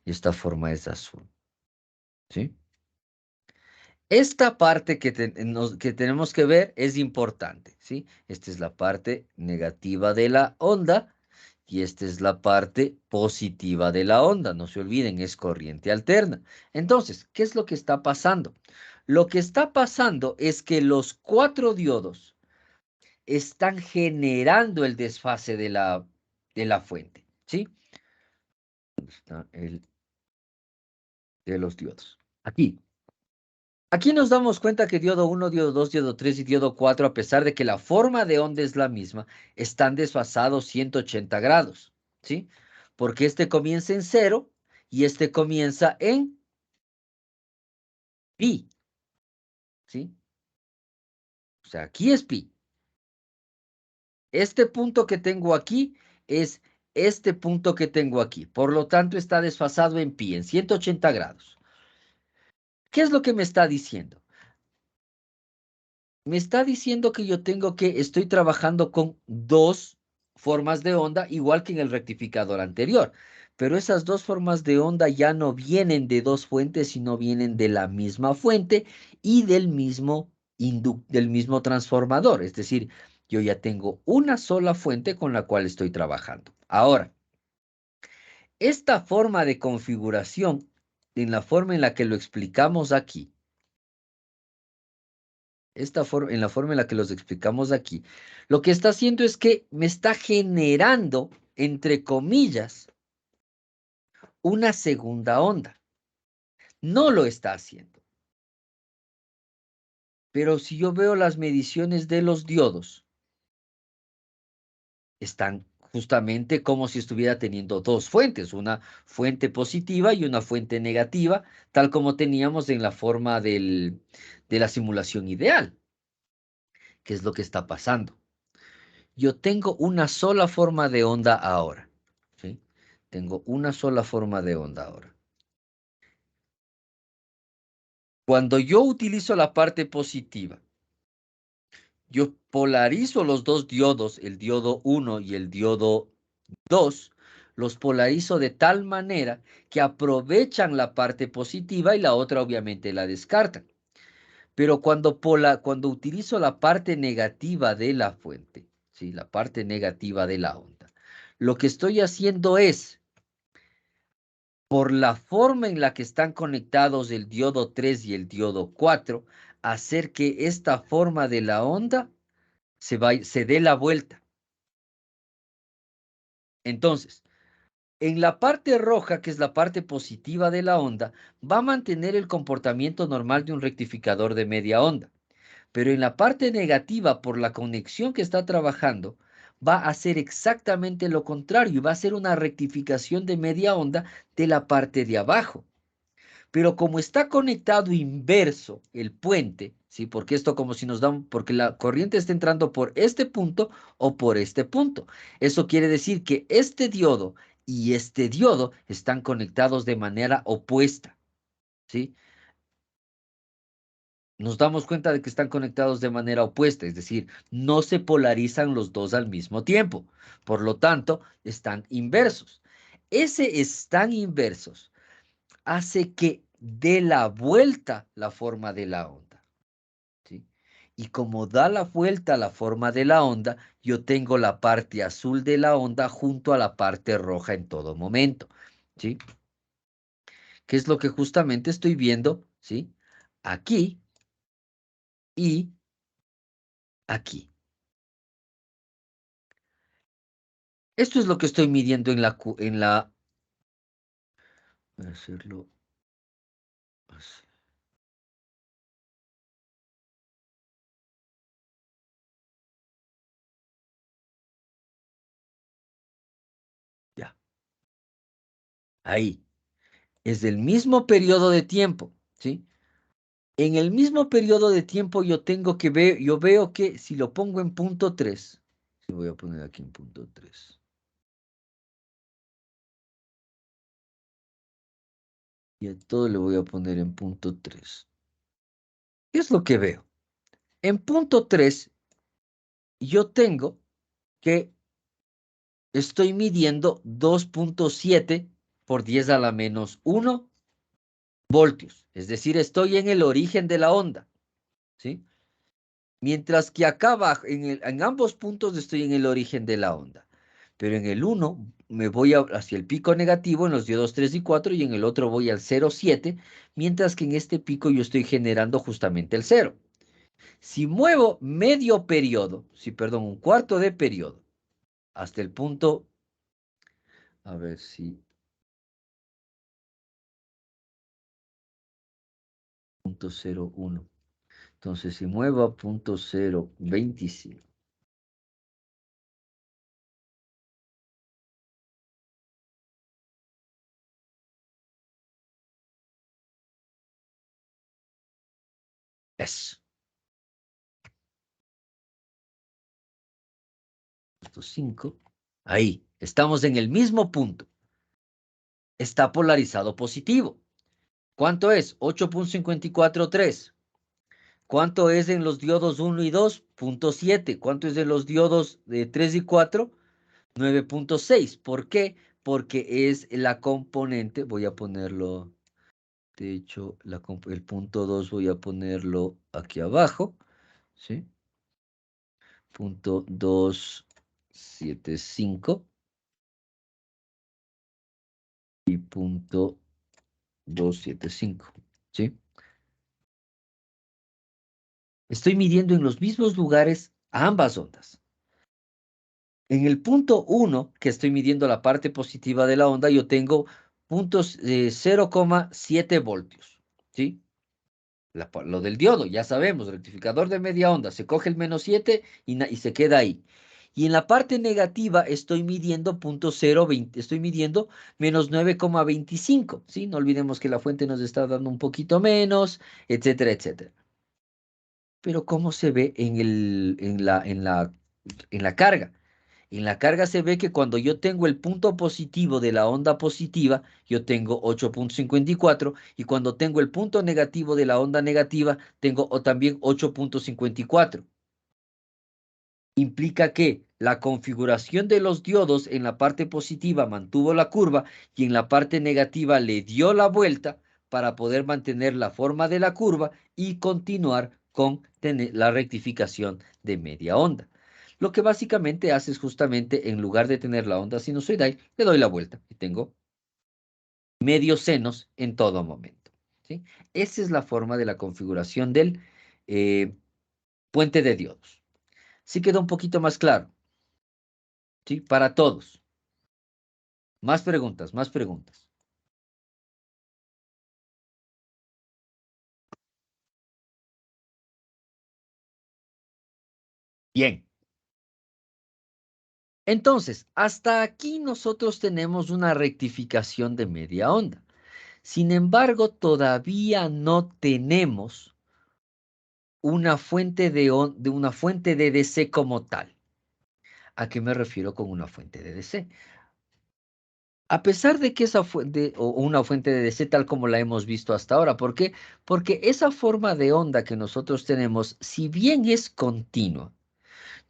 y esta forma es azul. ¿Sí? Esta parte que tenemos que ver es importante, ¿sí? Esta es la parte negativa de la onda y esta es la parte positiva de la onda. No se olviden, es corriente alterna. Entonces, ¿qué es lo que está pasando? Lo que está pasando es que los 4 diodos están generando el desfase de la fuente, ¿sí? Está el de los diodos. Aquí. Aquí nos damos cuenta que diodo 1, diodo 2, diodo 3 y diodo 4, a pesar de que la forma de onda es la misma, están desfasados 180 grados, ¿sí? Porque este comienza en 0 y este comienza en pi, ¿sí? O sea, aquí es pi. Este punto que tengo aquí es este punto que tengo aquí. Por lo tanto, está desfasado en pi, en 180 grados. ¿Qué es lo que me está diciendo? Me está diciendo que estoy trabajando con 2 formas de onda, igual que en el rectificador anterior. Pero esas 2 formas de onda ya no vienen de 2 fuentes, sino vienen de la misma fuente y del mismo transformador. Es decir, yo ya tengo una sola fuente con la cual estoy trabajando. Ahora, esta forma de configuración, en la forma en la que lo explicamos aquí, en la forma en la que los explicamos aquí, lo que está haciendo es que me está generando, entre comillas, una segunda onda. No lo está haciendo. Pero si yo veo las mediciones de los diodos, están justamente como si estuviera teniendo 2 fuentes, una fuente positiva y una fuente negativa, tal como teníamos en la forma de la simulación ideal. ¿Qué es lo que está pasando? Yo tengo una sola forma de onda ahora, ¿sí? Tengo una sola forma de onda ahora. Cuando yo utilizo la parte positiva, yo polarizo los 2 diodos, el diodo 1 y el diodo 2, los polarizo de tal manera que aprovechan la parte positiva y la otra obviamente la descartan. Pero cuando utilizo la parte negativa de la fuente, ¿sí? La parte negativa de la onda, lo que estoy haciendo es, por la forma en la que están conectados el diodo 3 y el diodo 4, hacer que esta forma de la onda se dé la vuelta. Entonces, en la parte roja, que es la parte positiva de la onda, va a mantener el comportamiento normal de un rectificador de media onda. Pero en la parte negativa, por la conexión que está trabajando, va a hacer exactamente lo contrario y va a hacer una rectificación de media onda de la parte de abajo. Pero como está conectado inverso el puente, ¿sí? Porque esto como si nos da, porque la corriente está entrando por este punto o por este punto. Eso quiere decir que este diodo y este diodo están conectados de manera opuesta, ¿sí? Nos damos cuenta de que están conectados de manera opuesta, es decir, no se polarizan los dos al mismo tiempo. Por lo tanto, están inversos. Ese están inversos hace que dé la vuelta la forma de la onda, ¿sí? Y como da la vuelta la forma de la onda, yo tengo la parte azul de la onda junto a la parte roja en todo momento, ¿sí? Que es lo que justamente estoy viendo, ¿sí? Aquí y aquí. Esto es lo que estoy midiendo voy a hacerlo así. Ya. Ahí. Es del mismo periodo de tiempo, ¿sí? En el mismo periodo de tiempo yo veo que si lo pongo en punto 3, voy a poner aquí en punto 3. Y a todo le voy a poner en punto 3. ¿Qué es lo que veo? En punto 3, yo tengo que estoy midiendo 2.7 por 10 a la menos 1 voltios. Es decir, estoy en el origen de la onda, ¿sí? Mientras que acá abajo, en ambos puntos estoy en el origen de la onda. Pero en el 1 me voy hacia el pico negativo en los diodos 3 y 4 y en el otro voy al 0,7, mientras que en este pico yo estoy generando justamente el 0. Si muevo medio periodo, perdón, un cuarto de periodo, hasta el punto, a ver si, punto 0,1. Entonces, si muevo a punto 0,25. Eso. 5. Ahí, estamos en el mismo punto. Está polarizado positivo. ¿Cuánto es? 8.543. ¿Cuánto es en los diodos 1 y 2? 0.7. ¿Cuánto es en los diodos de 3 y 4? 9.6. ¿Por qué? Porque es la componente, voy a ponerlo, de hecho, el punto 2 voy a ponerlo aquí abajo, ¿sí? Punto 275 y punto 275, ¿sí? Estoy midiendo en los mismos lugares a ambas ondas. En el punto 1, que estoy midiendo la parte positiva de la onda, yo tengo puntos 0,7 voltios, ¿sí? Lo del diodo, ya sabemos, rectificador de media onda, se coge el menos 7 y se queda ahí. Y en la parte negativa estoy midiendo punto 0,20, estoy midiendo menos 9,25, ¿sí? No olvidemos que la fuente nos está dando un poquito menos, etcétera, etcétera. Pero ¿cómo se ve en la carga? En la carga se ve que cuando yo tengo el punto positivo de la onda positiva, yo tengo 8.54 y cuando tengo el punto negativo de la onda negativa, tengo también 8.54. Implica que la configuración de los diodos en la parte positiva mantuvo la curva y en la parte negativa le dio la vuelta, para poder mantener la forma de la curva y continuar con la rectificación de media onda. Lo que básicamente hace es justamente, en lugar de tener la onda sinusoidal, le doy la vuelta y tengo medios senos en todo momento, ¿sí? Esa es la forma de la configuración del puente de diodos. ¿Sí quedó un poquito más claro? ¿Sí? Para todos. Más preguntas, más preguntas. Bien. Entonces, hasta aquí nosotros tenemos una rectificación de media onda. Sin embargo, todavía no tenemos una fuente una fuente de DC como tal. ¿A qué me refiero con una fuente de DC? A pesar de que esa fuente, o una fuente de DC tal como la hemos visto hasta ahora, ¿por qué? Porque esa forma de onda que nosotros tenemos, si bien es continua,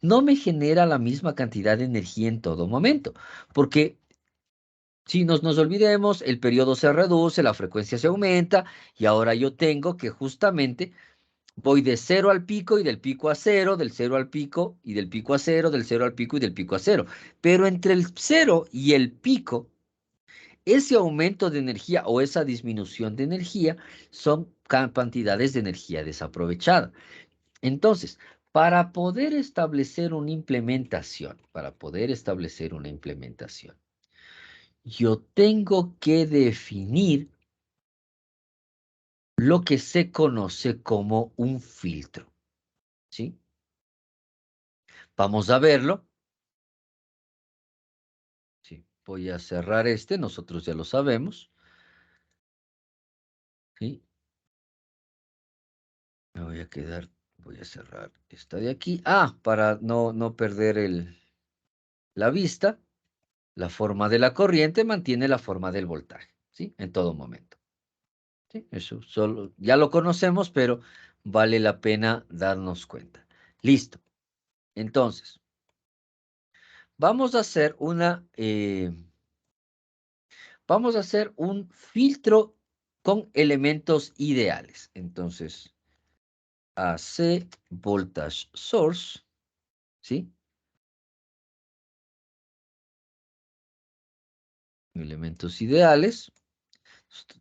no me genera la misma cantidad de energía en todo momento, porque si nos olvidemos, el periodo se reduce, la frecuencia se aumenta, y ahora yo tengo que justamente voy de 0 al pico y del pico a 0, del 0 al pico y del pico a 0, del 0 al pico y del pico a 0. Pero entre el 0 y el pico, ese aumento de energía o esa disminución de energía son cantidades de energía desaprovechada. Entonces, para poder establecer una implementación, yo tengo que definir lo que se conoce como un filtro, ¿sí? Vamos a verlo. Sí, voy a cerrar nosotros ya lo sabemos, ¿sí? Me voy a cerrar esta de aquí. Para no perder la vista, la forma de la corriente mantiene la forma del voltaje, ¿sí? En todo momento. ¿Sí? Eso solo, ya lo conocemos, pero vale la pena darnos cuenta. Listo. Entonces, vamos a hacer vamos a hacer un filtro con elementos ideales. Entonces, AC voltage source, ¿sí? Elementos ideales.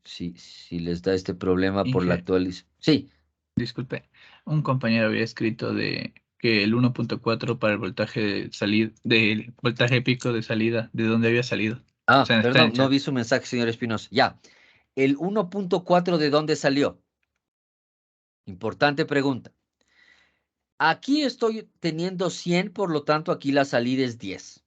Si les da este problema por la Inge, actualización. Sí. disculpe, un compañero había escrito de que el 1.4 para el voltaje de salida, del voltaje pico de salida, ¿de dónde había salido? O sea, está en el Perdón, no chat. vi su mensaje, señor Espinosa. Ya. ¿El 1.4 de dónde salió? Importante pregunta. Aquí estoy teniendo 100, por lo tanto aquí la salida es 10.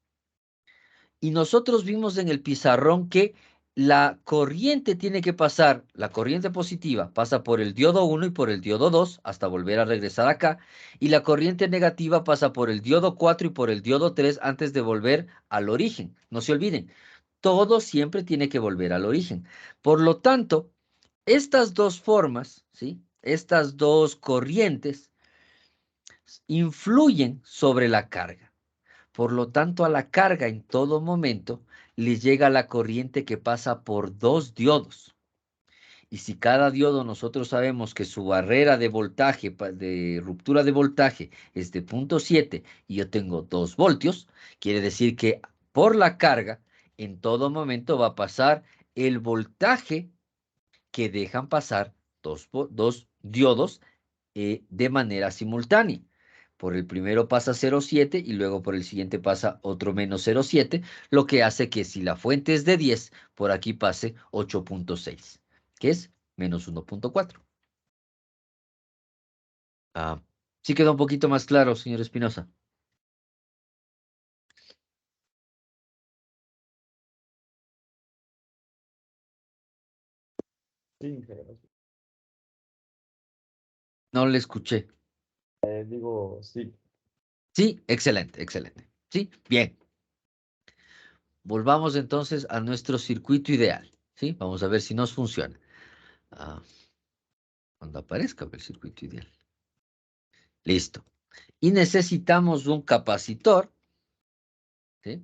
Y nosotros vimos en el pizarrón que la corriente tiene que pasar, la corriente positiva pasa por el diodo 1 y por el diodo 2 hasta volver a regresar acá, y la corriente negativa pasa por el diodo 4 y por el diodo 3 antes de volver al origen. No se olviden, todo siempre tiene que volver al origen. Por lo tanto, estas dos formas, ¿sí? Estas dos corrientes influyen sobre la carga. Por lo tanto, a la carga en todo momento le llega la corriente que pasa por dos diodos. Y si cada diodo nosotros sabemos que su barrera de voltaje, de ruptura de voltaje, es de 0.7 y yo tengo 2 voltios, quiere decir que por la carga en todo momento va a pasar el voltaje que dejan pasar dos diodos de manera simultánea. Por el primero pasa 0,7 y luego por el siguiente pasa otro menos 0,7, lo que hace que si la fuente es de 10, por aquí pase 8.6, que es menos 1.4. Sí queda un poquito más claro, señor Espinosa. Sí, ingeniero. No le escuché. Digo, sí. Sí, excelente, excelente. Sí, bien. Volvamos entonces a nuestro circuito ideal. ¿Sí? Vamos a ver si nos funciona. Cuando aparezca el circuito ideal. Listo. Y necesitamos un capacitor. ¿Sí?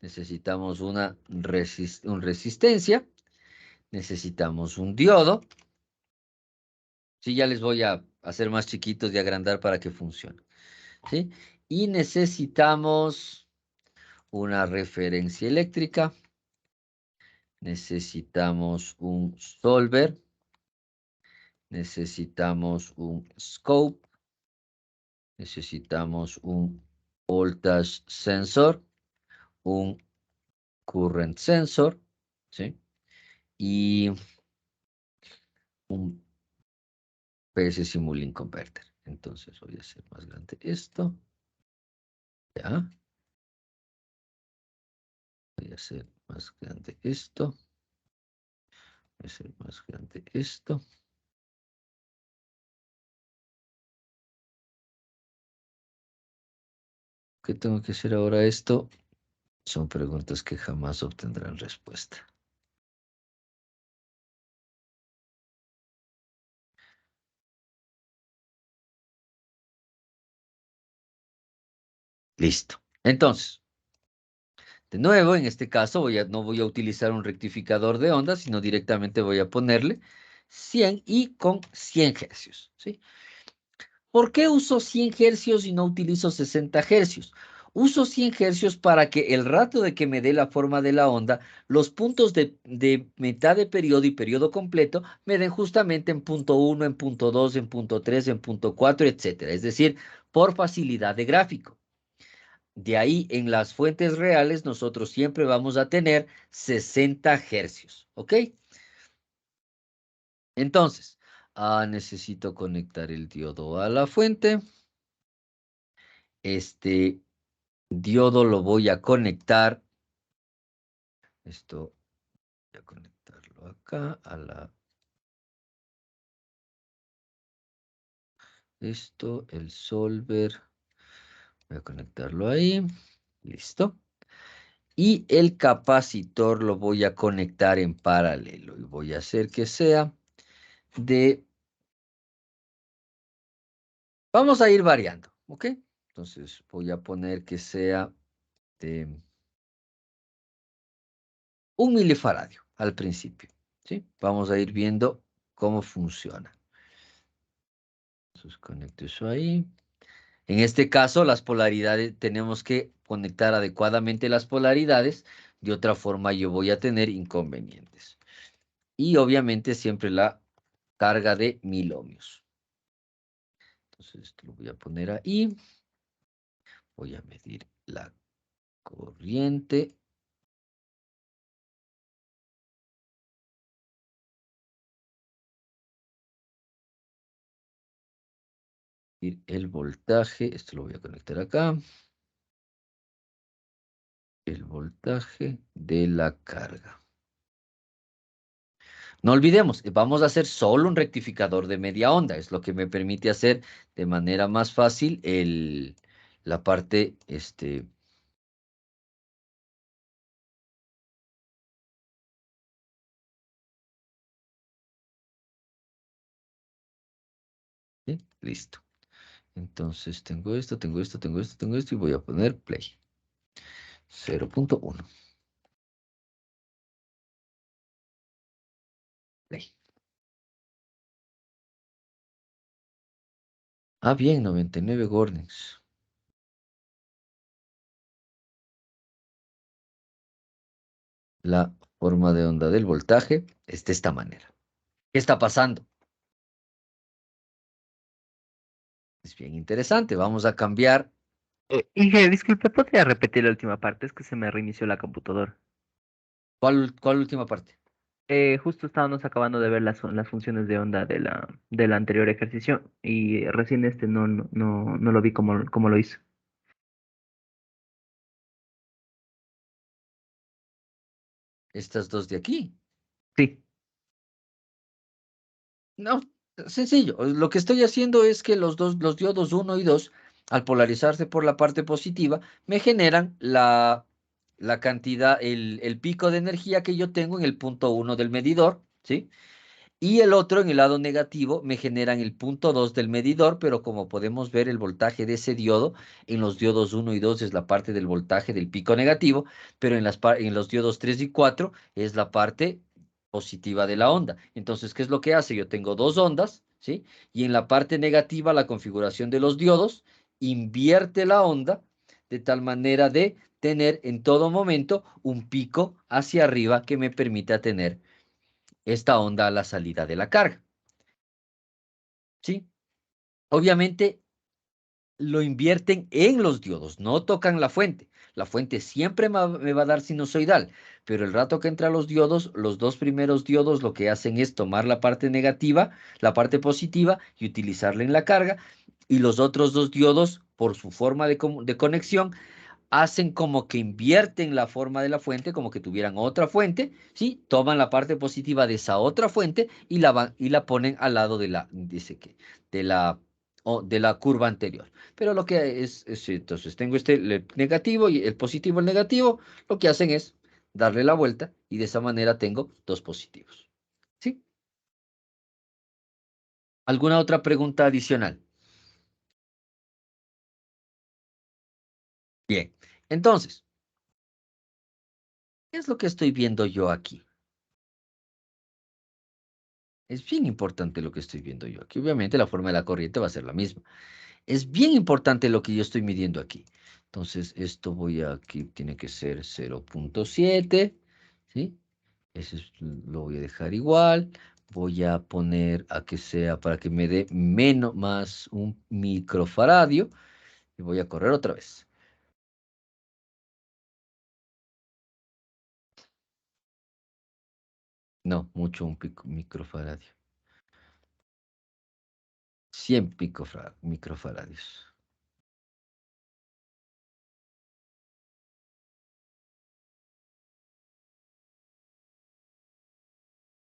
Necesitamos una resistencia. necesitamos un diodo. Sí, ya les voy a hacer más chiquitos y agrandar para que funcione. ¿Sí? Y necesitamos una referencia eléctrica. Necesitamos un solver. Necesitamos un scope. Necesitamos un voltage sensor. Un current sensor. ¿Sí? Y un PS Simulink Converter. Entonces voy a hacer más grande esto. Ya. Voy a hacer más grande esto. Voy a hacer más grande esto. ¿Qué tengo que hacer ahora esto? Son preguntas que jamás obtendrán respuesta. Listo. Entonces, de nuevo, en este caso no voy a utilizar un rectificador de ondas, sino directamente voy a ponerle 100 y con 100 hercios. ¿Sí? ¿Por qué uso 100 hercios y no utilizo 60 hercios? Uso 100 hercios para que el rato de que me dé la forma de la onda, los puntos de mitad de periodo y periodo completo me den justamente en punto 1, en punto 2, en punto 3, en punto 4, etcétera. Es decir, por facilidad de gráfico. De ahí, en las fuentes reales, nosotros siempre vamos a tener 60 hercios. ¿Ok? Entonces, necesito conectar el diodo a la fuente. Este diodo lo voy a conectar. Esto voy a conectarlo acá a la. Esto, el solver. Voy a conectarlo ahí. Listo. Y el capacitor lo voy a conectar en paralelo. Y voy a hacer que sea de. Vamos a ir variando, ¿ok? Entonces voy a poner que sea de 1 milifaradio al principio, ¿sí? Vamos a ir viendo cómo funciona. Entonces conecto eso ahí. En este caso, las polaridades, tenemos que conectar adecuadamente las polaridades. De otra forma, yo voy a tener inconvenientes. Y obviamente siempre la carga de 1000 ohmios. Entonces, esto lo voy a poner ahí. Voy a medir la corriente. El voltaje, esto lo voy a conectar acá. El voltaje de la carga. No olvidemos, vamos a hacer solo un rectificador de media onda. Es lo que me permite hacer de manera más fácil la parte, ¿sí? Listo. Entonces tengo esto, tengo esto, tengo esto, tengo esto y voy a poner play. 0.1. Play. Ah, bien, 99 Gordons. La forma de onda del voltaje es de esta manera. ¿Qué está pasando? Es bien interesante. Vamos a cambiar. Inge, disculpe, ¿podría repetir la última parte? Es que se me reinició la computadora. ¿Cuál última parte? Justo estábamos acabando de ver las funciones de onda del anterior ejercicio y recién no lo vi como lo hizo. Estas dos de aquí. Sí. No, sencillo. Lo que estoy haciendo es que los diodos 1 y 2, al polarizarse por la parte positiva, me generan la cantidad, el pico de energía que yo tengo en el punto 1 del medidor, ¿sí? Y el otro en el lado negativo me generan el punto 2 del medidor, pero como podemos ver el voltaje de ese diodo, en los diodos 1 y 2 es la parte del voltaje del pico negativo, pero en los diodos 3 y 4 es la parte positiva de la onda. Entonces, ¿qué es lo que hace? Yo tengo dos ondas, ¿sí? Y en la parte negativa, la configuración de los diodos invierte la onda de tal manera de tener en todo momento un pico hacia arriba que me permita tener esta onda a la salida de la carga, ¿sí? Obviamente lo invierten en los diodos, no tocan la fuente. La fuente siempre me va a dar sinusoidal, pero el rato que entra los diodos, los dos primeros diodos lo que hacen es tomar la parte negativa, la parte positiva y utilizarla en la carga, y los otros dos diodos, por su forma de conexión, hacen como que invierten la forma de la fuente, como que tuvieran otra fuente, ¿sí? Toman la parte positiva de esa otra fuente y la ponen al lado de dice que, de la, de la curva anterior. Pero lo que entonces tengo el negativo y el positivo, el negativo, lo que hacen es darle la vuelta y de esa manera tengo dos positivos, ¿sí? ¿Alguna otra pregunta adicional? Bien, entonces, ¿qué es lo que estoy viendo yo aquí? Es bien importante lo que estoy viendo yo aquí. Obviamente la forma de la corriente va a ser la misma. Es bien importante lo que yo estoy midiendo aquí. Entonces, esto aquí, tiene que ser 0.7, ¿sí? Lo voy a dejar igual. Voy a poner a que sea para que me dé más un microfaradio. Y voy a correr otra vez. No, mucho microfaradio. 100 microfaradios.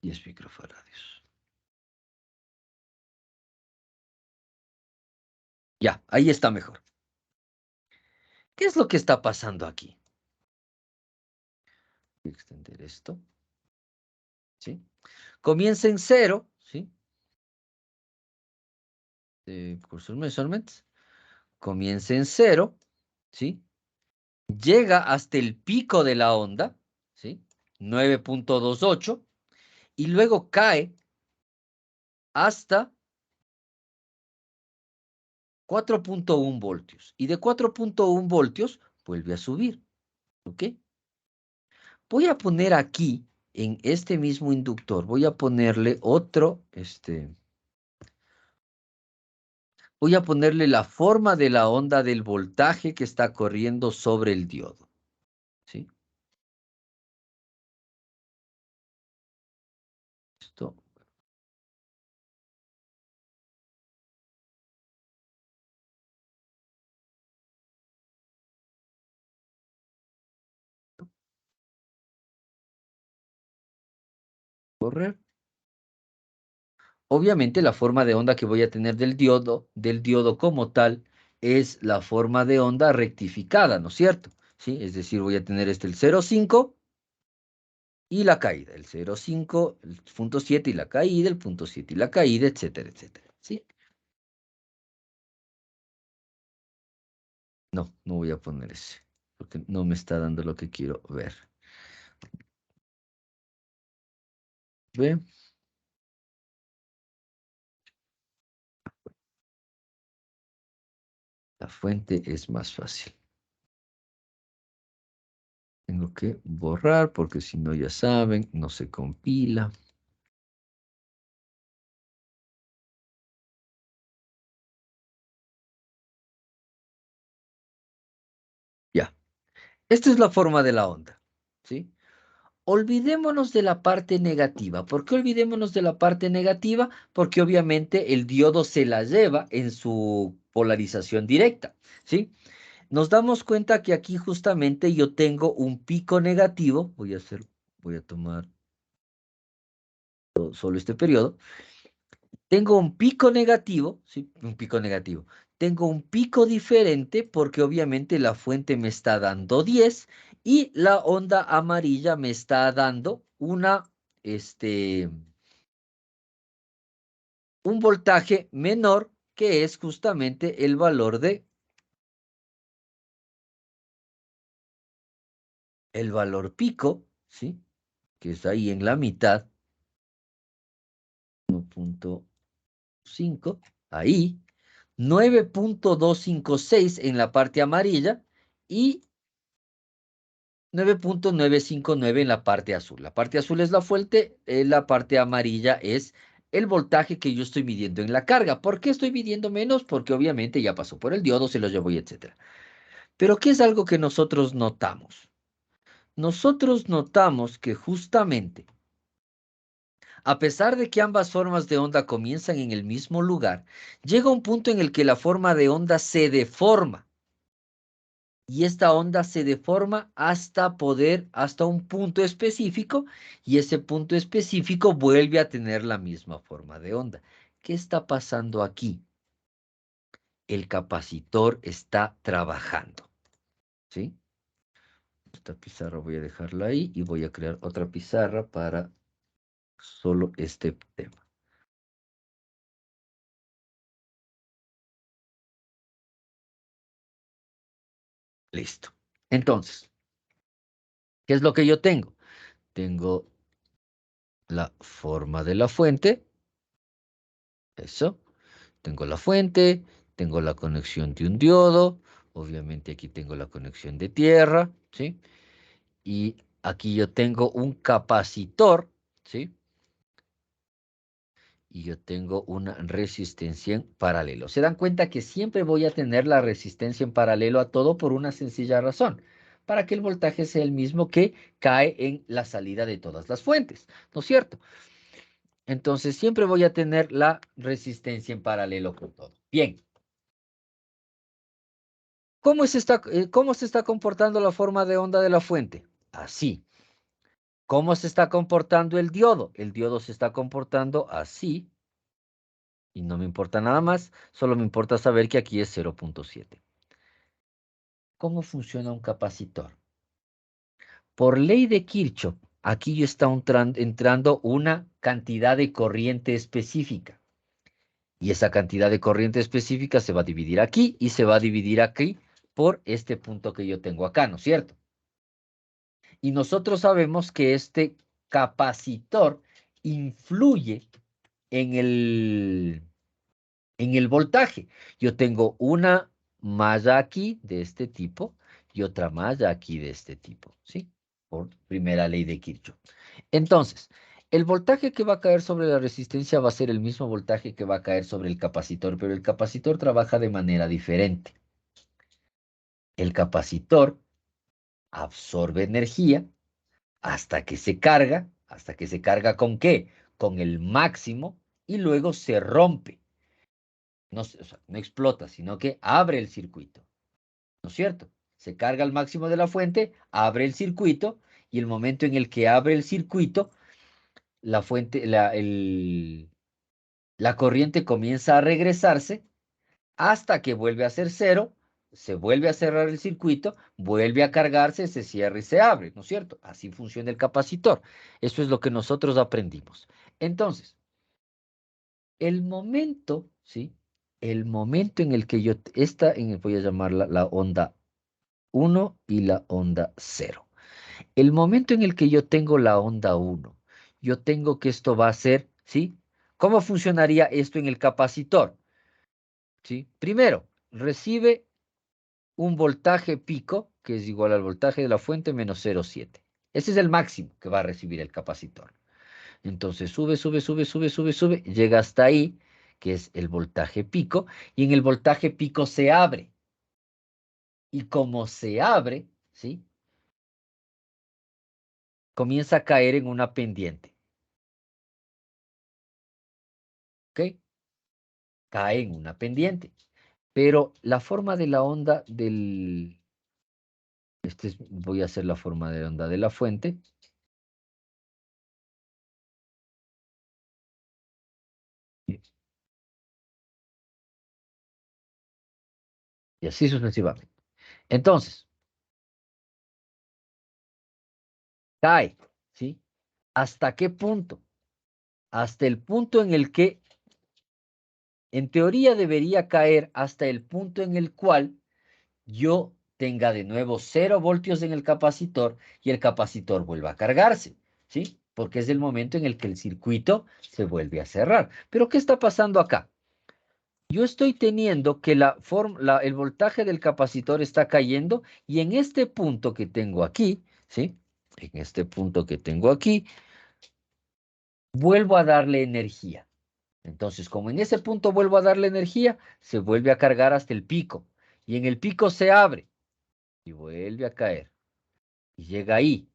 10 microfaradios. Ya, ahí está mejor. ¿Qué es lo que está pasando aquí? Voy a extender esto, ¿sí? Comienza en 0, ¿sí? Cursor measurements. Comienza en 0, ¿sí? Llega hasta el pico de la onda, ¿sí? 9.28, y luego cae hasta 4.1 voltios. Y de 4.1 voltios vuelve a subir, ¿ok? Voy a poner aquí, en este mismo inductor, voy a ponerle otro, voy a ponerle la forma de la onda del voltaje que está corriendo sobre el diodo, ¿sí? Esto. Correr. Obviamente la forma de onda que voy a tener del diodo como tal, es la forma de onda rectificada, ¿no es cierto? ¿Sí? Es decir, voy a tener el 0,5 y la caída, el 0,5, el punto 7 y la caída, el punto 7 y la caída, etcétera, etcétera, ¿sí? No, no voy a poner ese, porque no me está dando lo que quiero ver. ¿Ve? La fuente es más fácil. Tengo que borrar porque si no, ya saben, no se compila. Ya. Esta es la forma de la onda, ¿sí? Olvidémonos de la parte negativa. ¿Por qué olvidémonos de la parte negativa? Porque obviamente el diodo se la lleva en su polarización directa, ¿sí? Nos damos cuenta que aquí justamente yo tengo un pico negativo. Voy a tomar solo este periodo. Tengo un pico negativo, ¿sí? Un pico negativo. Tengo un pico diferente porque obviamente la fuente me está dando 10 y la onda amarilla me está dando un voltaje menor que es justamente el valor pico, ¿sí? Que está ahí en la mitad 1.5, ahí. 9.256 en la parte amarilla y 9.959 en la parte azul. La parte azul es la fuente, la parte amarilla es el voltaje que yo estoy midiendo en la carga. ¿Por qué estoy midiendo menos? Porque obviamente ya pasó por el diodo, se lo llevó y etcétera. Pero ¿qué es algo que nosotros notamos? Nosotros notamos que justamente, a pesar de que ambas formas de onda comienzan en el mismo lugar, llega un punto en el que la forma de onda se deforma. Y esta onda se deforma hasta un punto específico, y ese punto específico vuelve a tener la misma forma de onda. ¿Qué está pasando aquí? El capacitor está trabajando, ¿sí? Esta pizarra voy a dejarla ahí y voy a crear otra pizarra para solo este tema. Listo. Entonces, ¿qué es lo que yo tengo? Tengo la forma de la fuente. Eso. Tengo la fuente, tengo la conexión de un diodo. Obviamente aquí tengo la conexión de tierra, ¿sí? Y aquí yo tengo un capacitor, ¿sí? Y yo tengo una resistencia en paralelo. Se dan cuenta que siempre voy a tener la resistencia en paralelo a todo por una sencilla razón, para que el voltaje sea el mismo que cae en la salida de todas las fuentes, ¿no es cierto? Entonces siempre voy a tener la resistencia en paralelo con todo. Bien. ¿Cómo se está comportando la forma de onda de la fuente? Así. ¿Cómo se está comportando el diodo? El diodo se está comportando así. Y no me importa nada más, solo me importa saber que aquí es 0.7. ¿Cómo funciona un capacitor? Por ley de Kirchhoff, aquí ya está entrando una cantidad de corriente específica. Y esa cantidad de corriente específica se va a dividir aquí y se va a dividir aquí por este punto que yo tengo acá, ¿no es cierto? Y nosotros sabemos que este capacitor influye en el voltaje. Yo tengo una malla aquí de este tipo y otra malla aquí de este tipo, ¿sí? Por primera ley de Kirchhoff. Entonces, el voltaje que va a caer sobre la resistencia va a ser el mismo voltaje que va a caer sobre el capacitor, pero el capacitor trabaja de manera diferente. El capacitor absorbe energía hasta que se carga ¿con qué? Con el máximo y luego se rompe. No, o sea, no explota, sino que abre el circuito, ¿no es cierto? Se carga al máximo de la fuente, abre el circuito y el momento en el que abre el circuito, la fuente, la corriente comienza a regresarse hasta que vuelve a ser cero, se vuelve a cerrar el circuito, vuelve a cargarse, se cierra y se abre, ¿no es cierto? Así funciona el capacitor. Eso es lo que nosotros aprendimos. Entonces, el momento, ¿sí? El momento en el que voy a llamarla la onda 1 y la onda 0. El momento en el que yo tengo la onda 1, yo tengo que esto va a ser, ¿sí? ¿Cómo funcionaría esto en el capacitor? ¿Sí? Primero, recibe un voltaje pico, que es igual al voltaje de la fuente menos 0,7. Ese es el máximo que va a recibir el capacitor. Entonces sube, sube, sube, sube, sube, sube, llega hasta ahí, que es el voltaje pico, y en el voltaje pico se abre. Y como se abre, ¿sí? Comienza a caer en una pendiente. ¿Ok? Cae en una pendiente. Pero la forma de la onda voy a hacer la forma de onda de la fuente. Y así sucesivamente. Entonces, cae, ¿sí? ¿Hasta qué punto? Hasta el punto en el que, en teoría, debería caer hasta el punto en el cual yo tenga de nuevo 0 voltios en el capacitor y el capacitor vuelva a cargarse, ¿sí? porque es el momento en el que el circuito se vuelve a cerrar. Pero ¿qué está pasando acá? Yo estoy teniendo que el voltaje del capacitor está cayendo y en este punto que tengo aquí, ¿sí? En este punto que tengo aquí, vuelvo a darle energía. Entonces, como en ese punto vuelvo a darle energía, se vuelve a cargar hasta el pico. Y en el pico se abre y vuelve a caer. Y llega ahí.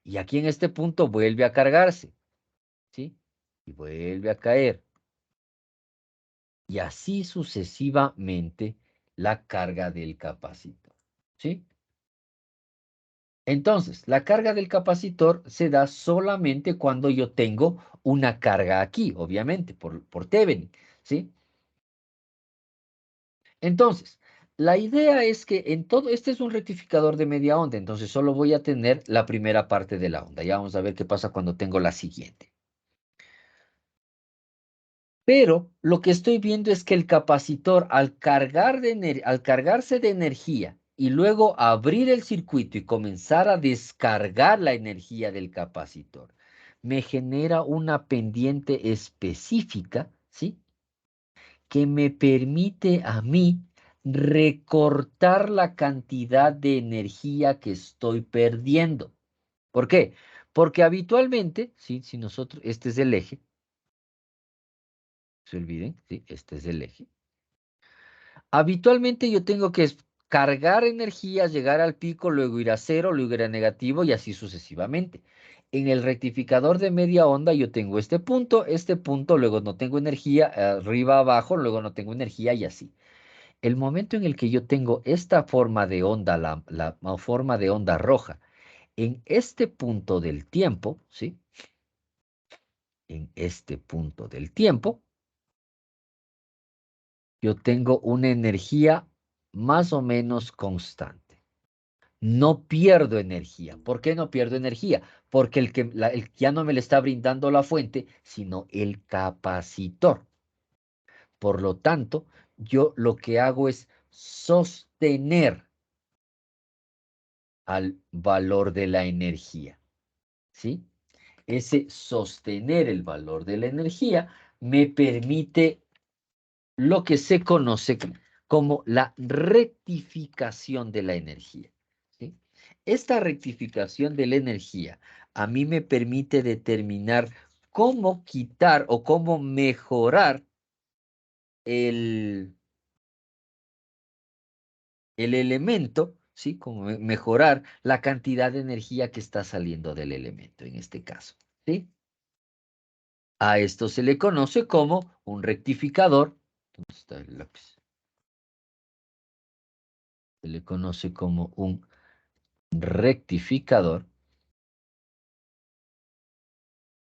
Y aquí en este punto vuelve a cargarse, ¿sí? Y vuelve a caer. Y así sucesivamente la carga del capacitor, ¿sí? Entonces, la carga del capacitor se da solamente cuando yo tengo una carga aquí, obviamente, por Thevenin, ¿sí? Entonces, la idea es que en todo, este es un rectificador de media onda, entonces solo voy a tener la primera parte de la onda. Ya vamos a ver qué pasa cuando tengo la siguiente. Pero lo que estoy viendo es que el capacitor al cargarse de energía y luego abrir el circuito y comenzar a descargar la energía del capacitor, me genera una pendiente específica, ¿sí? Que me permite a mí recortar la cantidad de energía que estoy perdiendo. ¿Por qué? Porque habitualmente, ¿sí? Si nosotros, este es el eje, se olviden, ¿sí? Este es el eje. Habitualmente yo tengo que cargar energía, llegar al pico, luego ir a cero, luego ir a negativo y así sucesivamente. En el rectificador de media onda yo tengo este punto, luego no tengo energía, arriba, abajo, luego no tengo energía y así. El momento en el que yo tengo esta forma de onda, la forma de onda roja, en este punto del tiempo, ¿sí? En este punto del tiempo, yo tengo una energía más o menos constante. No pierdo energía. ¿Por qué no pierdo energía? Porque ya no me le está brindando la fuente, sino el capacitor. Por lo tanto, yo lo que hago es sostener al valor de la energía, ¿sí? Ese sostener el valor de la energía me permite lo que se conoce como la rectificación de la energía, ¿sí? Esta rectificación de la energía a mí me permite determinar cómo quitar o cómo mejorar el elemento, ¿sí? Como mejorar la cantidad de energía que está saliendo del elemento en este caso, ¿sí? A esto se le conoce como un rectificador. ¿Dónde está el lápiz? Se le conoce como un rectificador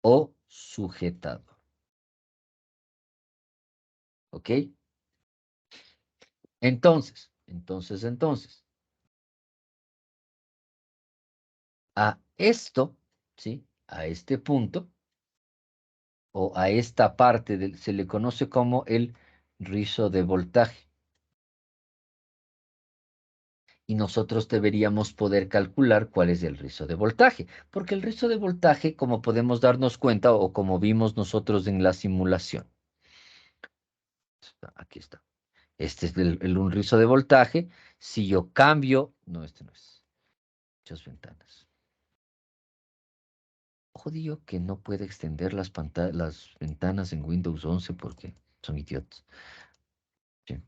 o sujetador. ¿Ok? Entonces. A esto, ¿sí? A este punto o a esta parte se le conoce como el rizo de voltaje. Y nosotros deberíamos poder calcular cuál es el rizo de voltaje, porque el rizo de voltaje, como podemos darnos cuenta o como vimos nosotros en la simulación, aquí está. Este es un rizo de voltaje. Si yo cambio, no, este no es. Muchas ventanas. Odio que no puede extender las ventanas en Windows 11 porque son idiotas. Sí.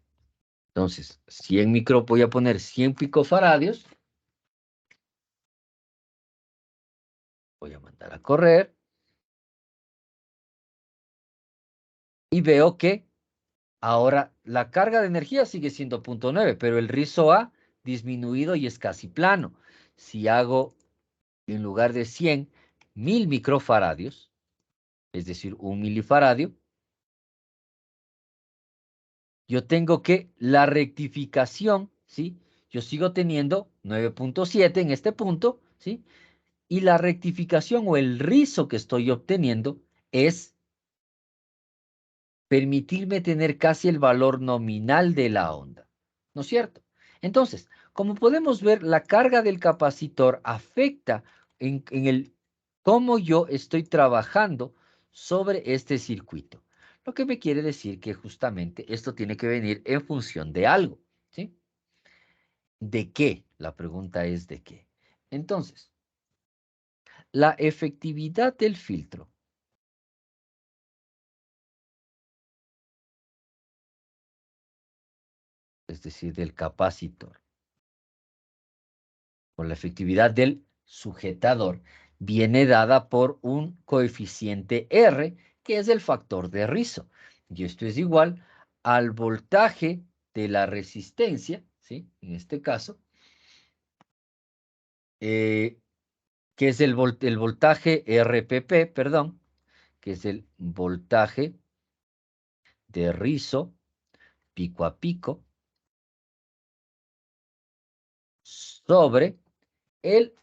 Entonces, 100 micro, voy a poner 100 picofaradios. Voy a mandar a correr. Y veo que ahora la carga de energía sigue siendo 0.9, pero el rizo ha disminuido y es casi plano. Si hago, en lugar de 100, 1000 microfaradios, es decir, 1 milifaradio, yo tengo que la rectificación, ¿sí? Yo sigo teniendo 9.7 en este punto, ¿sí? Y la rectificación o el rizo que estoy obteniendo es permitirme tener casi el valor nominal de la onda, ¿no es cierto? Entonces, como podemos ver, la carga del capacitor afecta en el cómo yo estoy trabajando sobre este circuito. Lo que me quiere decir que justamente esto tiene que venir en función de algo, ¿sí? ¿De qué? La pregunta es ¿de qué? Entonces, la efectividad del filtro, es decir, del capacitor, o la efectividad del sujetador, viene dada por un coeficiente R, que es el factor de Rizzo. Y esto es igual al voltaje de la resistencia, ¿sí? En este caso, que es el voltaje RPP, perdón, que es el voltaje de Rizzo pico a pico sobre el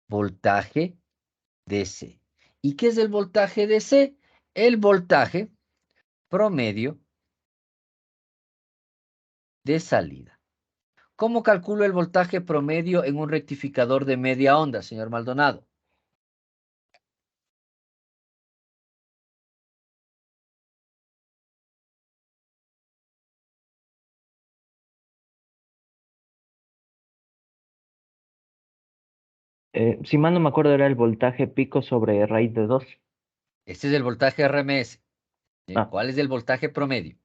voltaje DC. ¿Y qué es el voltaje DC? El voltaje promedio de salida. ¿Cómo calculo el voltaje promedio en un rectificador de media onda, señor Maldonado? Si mal no me acuerdo, era el voltaje pico sobre raíz de 2. Este es el voltaje RMS. ¿Sí? Ah, ¿Cuál es el voltaje promedio?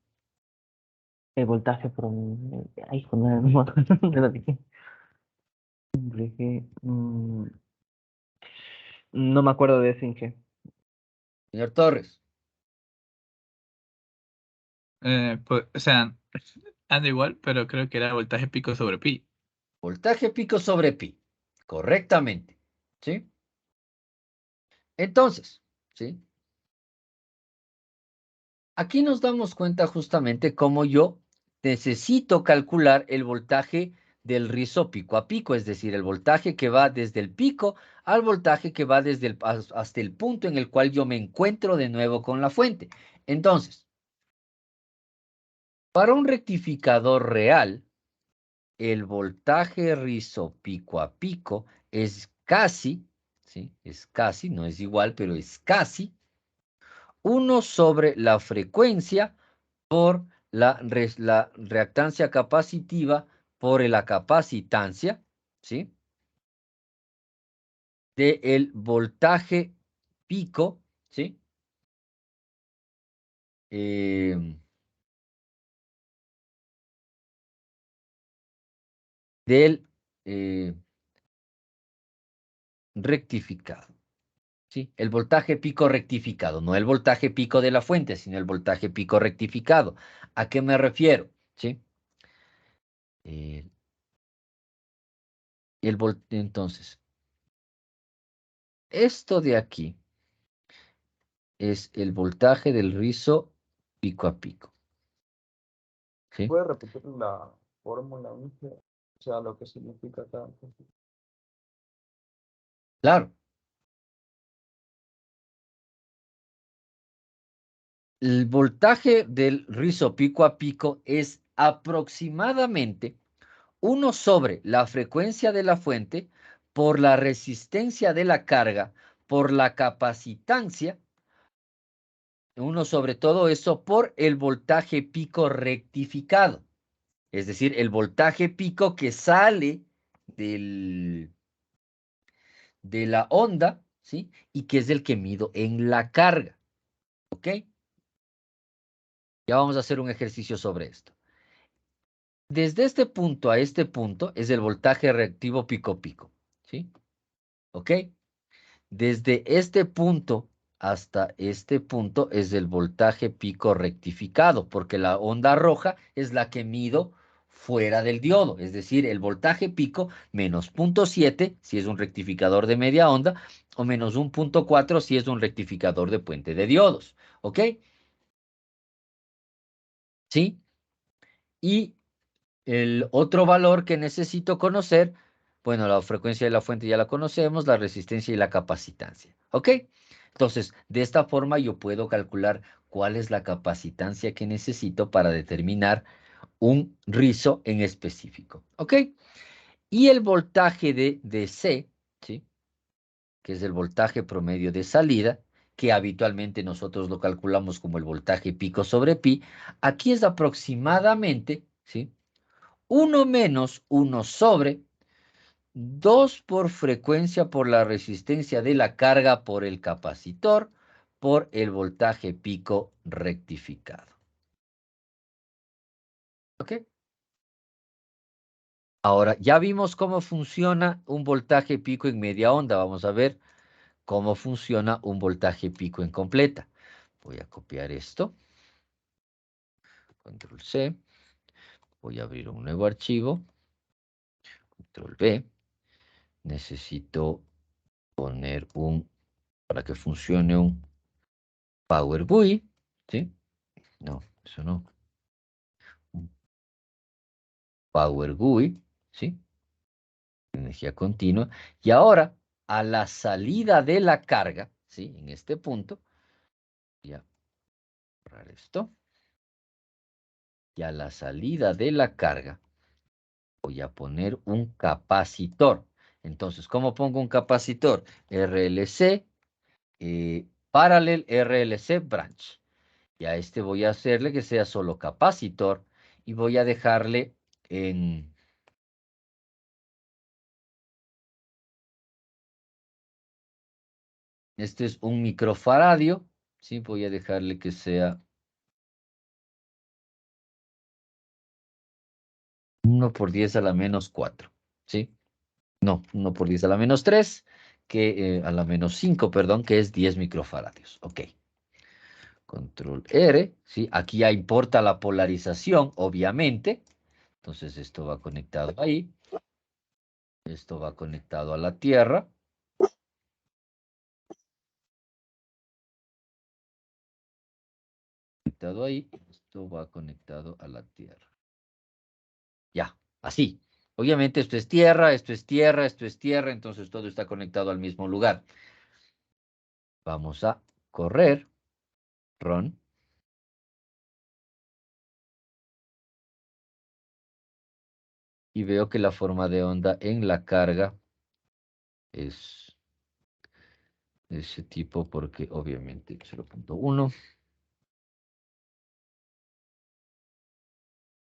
el voltaje promedio. Ay, joder, no me acuerdo. Me lo dije. No me acuerdo de ese, Inge. Señor Torres. Pues, o sea, anda igual, pero creo que era voltaje pico sobre pi. Voltaje pico sobre pi. Correctamente. ¿Sí? Entonces, ¿sí? Aquí nos damos cuenta justamente cómo yo necesito calcular el voltaje del rizo pico a pico, es decir, el voltaje que va desde el pico al voltaje que va desde hasta el punto en el cual yo me encuentro de nuevo con la fuente. Entonces, para un rectificador real, el voltaje rizo pico a pico es casi, ¿sí? Es casi, no es igual, pero es casi 1 sobre la frecuencia por la reactancia capacitiva por la capacitancia, ¿sí? Del voltaje pico, ¿sí? Del rectificado, ¿sí? El voltaje pico rectificado, no el voltaje pico de la fuente, sino el voltaje pico rectificado. ¿A qué me refiero? ¿Sí? Entonces, esto de aquí es el voltaje del rizo pico a pico. ¿Sí? ¿Puede repetir la fórmula, Inge? O sea, lo que significa cada cosa. Claro. El voltaje del rizo pico a pico es aproximadamente 1 sobre la frecuencia de la fuente por la resistencia de la carga, por la capacitancia, 1 sobre todo eso por el voltaje pico rectificado. Es decir, el voltaje pico que sale de la onda, ¿sí? Y que es el que mido en la carga. ¿Ok? Ya vamos a hacer un ejercicio sobre esto. Desde este punto a este punto es el voltaje reactivo pico-pico, ¿sí? ¿Ok? Desde este punto hasta este punto es el voltaje pico rectificado, porque la onda roja es la que mido fuera del diodo, es decir, el voltaje pico menos 0.7 si es un rectificador de media onda, o menos 1.4 si es un rectificador de puente de diodos, ¿ok? ¿Sí? Y el otro valor que necesito conocer, bueno, la frecuencia de la fuente ya la conocemos, la resistencia y la capacitancia. ¿Ok? Entonces, de esta forma yo puedo calcular cuál es la capacitancia que necesito para determinar un rizo en específico. ¿Ok? Y el voltaje de DC ¿sí? Que es el voltaje promedio de salida, que habitualmente nosotros lo calculamos como el voltaje pico sobre pi. Aquí es aproximadamente, ¿sí? 1 menos 1 sobre 2 por frecuencia por la resistencia de la carga por el capacitor por el voltaje pico rectificado. ¿Ok? Ahora, ya vimos cómo funciona un voltaje pico en media onda. Vamos a ver cómo funciona un voltaje pico en completa. Voy a copiar esto. Control C. Voy a abrir un nuevo archivo. Control V. Necesito poner para que funcione un Power GUI. ¿Sí? No, eso no. Un Power GUI. ¿Sí? Energía continua. Y ahora, a la salida de la carga, ¿sí? En este punto, voy a borrar esto. Y a la salida de la carga, voy a poner un capacitor. Entonces, ¿cómo pongo un capacitor? RLC, parallel RLC branch. Y a este voy a hacerle que sea solo capacitor y voy a dejarle en... Este es un microfaradio, ¿sí? Voy a dejarle que sea 1 por 10 a la menos 4, ¿sí? No, 1 por 10 a la menos 3, a la menos 5, perdón, que es 10 microfaradios. Ok. Control R, ¿sí? Aquí ya importa la polarización, obviamente. Entonces esto va conectado ahí. Esto va conectado a la Tierra. Conectado ahí. Esto va conectado a la Tierra. Ya, así. Obviamente esto es tierra, esto es tierra, esto es tierra, entonces todo está conectado al mismo lugar. Vamos a correr. Run. Y veo que la forma de onda en la carga es de ese tipo porque obviamente 0.1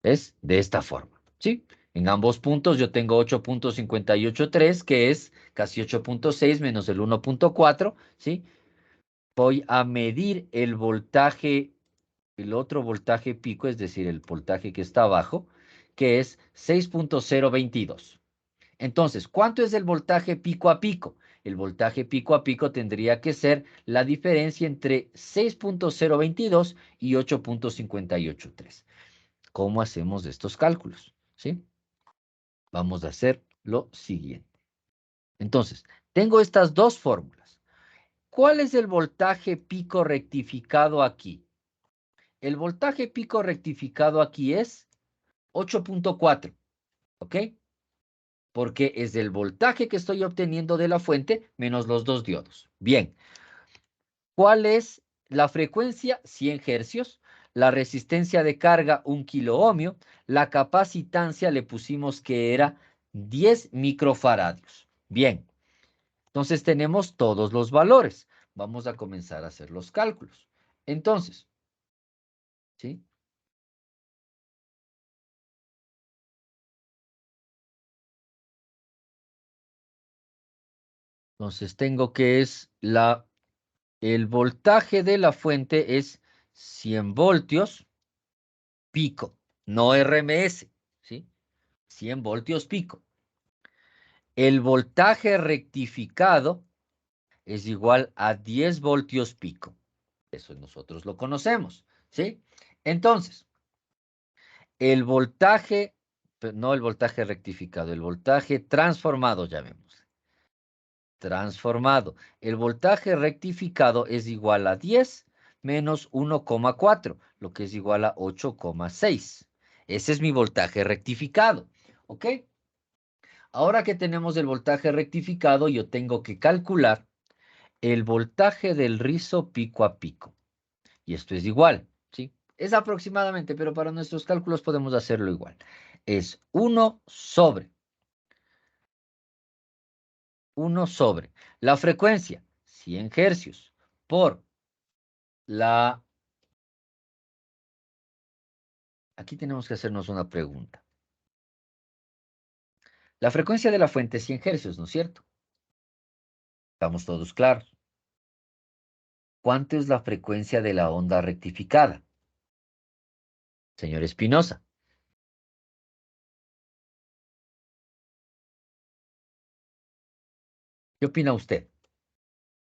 es de esta forma, ¿sí? En ambos puntos yo tengo 8.583, que es casi 8.6 menos el 1.4, ¿sí? Voy a medir el voltaje, el otro voltaje pico, es decir, el voltaje que está abajo, que es 6.022. Entonces, ¿cuánto es el voltaje pico a pico? El voltaje pico a pico tendría que ser la diferencia entre 6.022 y 8.583. ¿Cómo hacemos estos cálculos? ¿Sí? Vamos a hacer lo siguiente. Entonces, tengo estas dos fórmulas. ¿Cuál es el voltaje pico rectificado aquí? El voltaje pico rectificado aquí es 8.4, ¿ok? Porque es el voltaje que estoy obteniendo de la fuente menos los dos diodos. Bien, ¿cuál es la frecuencia? 100 hercios. La resistencia de carga, 1 kiloohmio. La capacitancia le pusimos que era 10 microfaradios. Bien, entonces tenemos todos los valores. Vamos a comenzar a hacer los cálculos. Entonces, ¿sí? Entonces tengo que el voltaje de la fuente es 100 voltios pico, no RMS, ¿sí? 100 voltios pico. El voltaje rectificado es igual a 10 voltios pico. Eso nosotros lo conocemos, ¿sí? Entonces, el voltaje, no el voltaje rectificado, el voltaje transformado, llamémosle. Transformado. El voltaje rectificado es igual a 10 menos 1,4, lo que es igual a 8,6. Ese es mi voltaje rectificado, ¿ok? Ahora que tenemos el voltaje rectificado, yo tengo que calcular el voltaje del rizo pico a pico. Y esto es igual, ¿sí? Es aproximadamente, pero para nuestros cálculos podemos hacerlo igual. Es 1 sobre 1 sobre la frecuencia, 100 hercios, por la... Aquí tenemos que hacernos una pregunta. La frecuencia de la fuente es 100 hercios, ¿no es cierto? Estamos todos claros. ¿Cuánto es la frecuencia de la onda rectificada? Señor Espinosa. ¿Qué opina usted?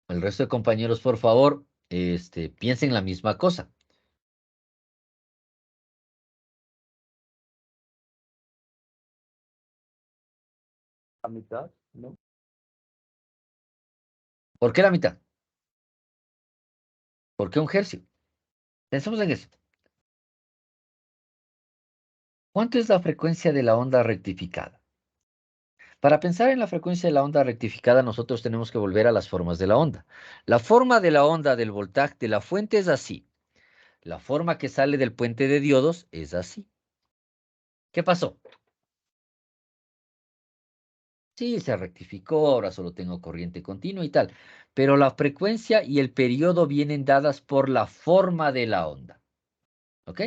El resto de compañeros, por favor, piensen la misma cosa. La mitad, ¿no? ¿Por qué la mitad? ¿Por qué 1 hercio? Pensemos en eso. ¿Cuánto es la frecuencia de la onda rectificada? Para pensar en la frecuencia de la onda rectificada, nosotros tenemos que volver a las formas de la onda. La forma de la onda del voltaje de la fuente es así. La forma que sale del puente de diodos es así. ¿Qué pasó? Sí, se rectificó, ahora solo tengo corriente continua y tal. Pero la frecuencia y el periodo vienen dadas por la forma de la onda. ¿Ok?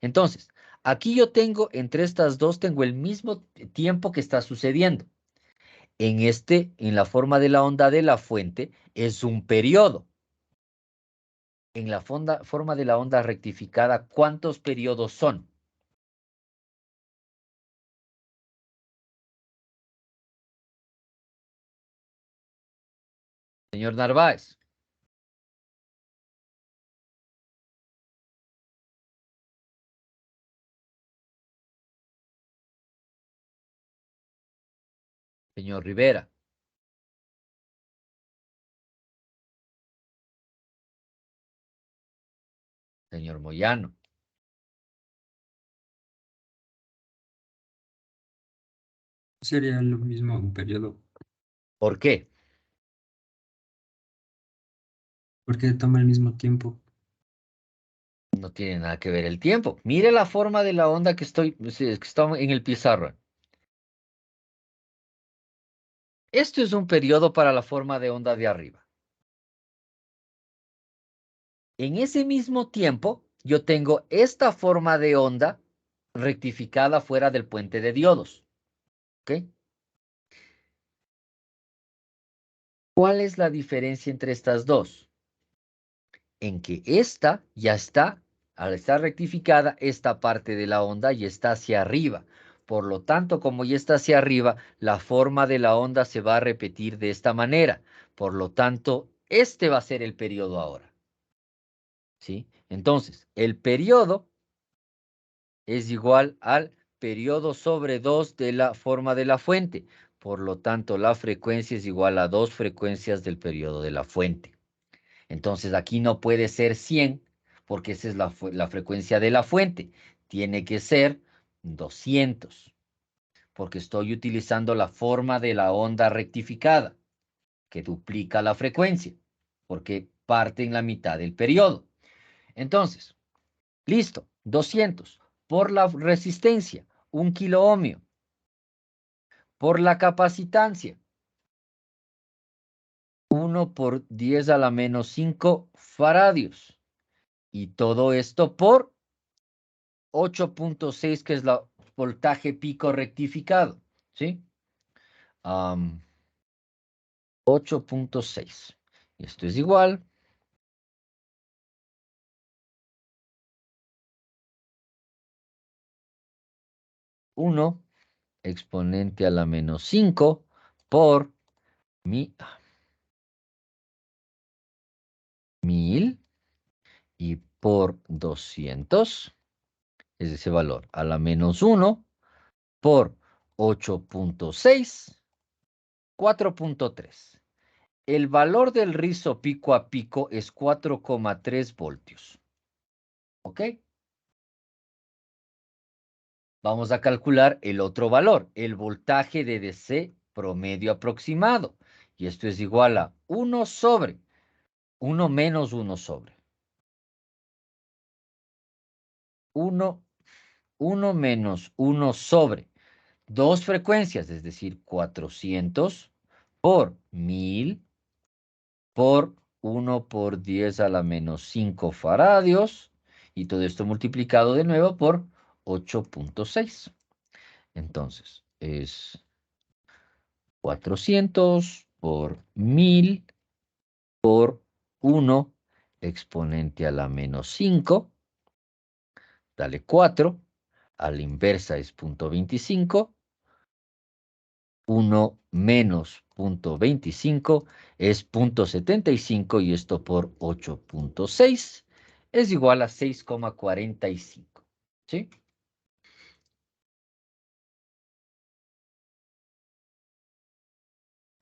Entonces, aquí yo tengo, entre estas dos, tengo el mismo tiempo que está sucediendo. En la forma de la onda de la fuente, es un periodo. En la forma de la onda rectificada, ¿cuántos periodos son? Señor Narváez. Señor Rivera. Señor Moyano. Sería lo mismo un periodo, ¿Por qué? porque toma el mismo tiempo. No tiene nada que ver el tiempo. Mire la forma de la onda que está en el pizarrón. Esto es un periodo para la forma de onda de arriba. En ese mismo tiempo, yo tengo esta forma de onda rectificada fuera del puente de diodos. ¿Ok? ¿Cuál es la diferencia entre estas dos? En que esta ya está, al estar rectificada, esta parte de la onda ya está hacia arriba. Por lo tanto, como ya está hacia arriba, la forma de la onda se va a repetir de esta manera. Por lo tanto, este va a ser el periodo ahora. ¿Sí? Entonces, el periodo es igual al periodo sobre 2 de la forma de la fuente. Por lo tanto, la frecuencia es igual a 2 frecuencias del periodo de la fuente. Entonces, aquí no puede ser 100, porque esa es la frecuencia de la fuente. Tiene que ser 200, porque estoy utilizando la forma de la onda rectificada, que duplica la frecuencia, porque parte en la mitad del periodo. Entonces, listo, 200 por la resistencia, 1 kiloohmio, por la capacitancia, 1 por 10 a la menos 5 faradios. Y todo esto por 8.6, que es el voltaje pico rectificado, ¿sí? 8.6. Esto es igual. Uno exponente a la menos 5 por 1000 y por 200, es ese valor, a la menos 1 por 8.6, 4.3. El valor del rizo pico a pico es 4,3 voltios. ¿Ok? Vamos a calcular el otro valor, el voltaje de DC promedio aproximado. Y esto es igual a 1 sobre, 1 menos 1 sobre. 1 menos 1 sobre 2 frecuencias, es decir, 400 por 1000 por 1 por 10 a la menos 5 faradios. Y todo esto multiplicado de nuevo por 8.6. Entonces, es 400 por 1000 por 1 exponente a la menos 5. Dale 4. A la inversa es 0.25. 1 menos 0.25 es 0.75 y esto por 8.6 es igual a 6,45. ¿Sí?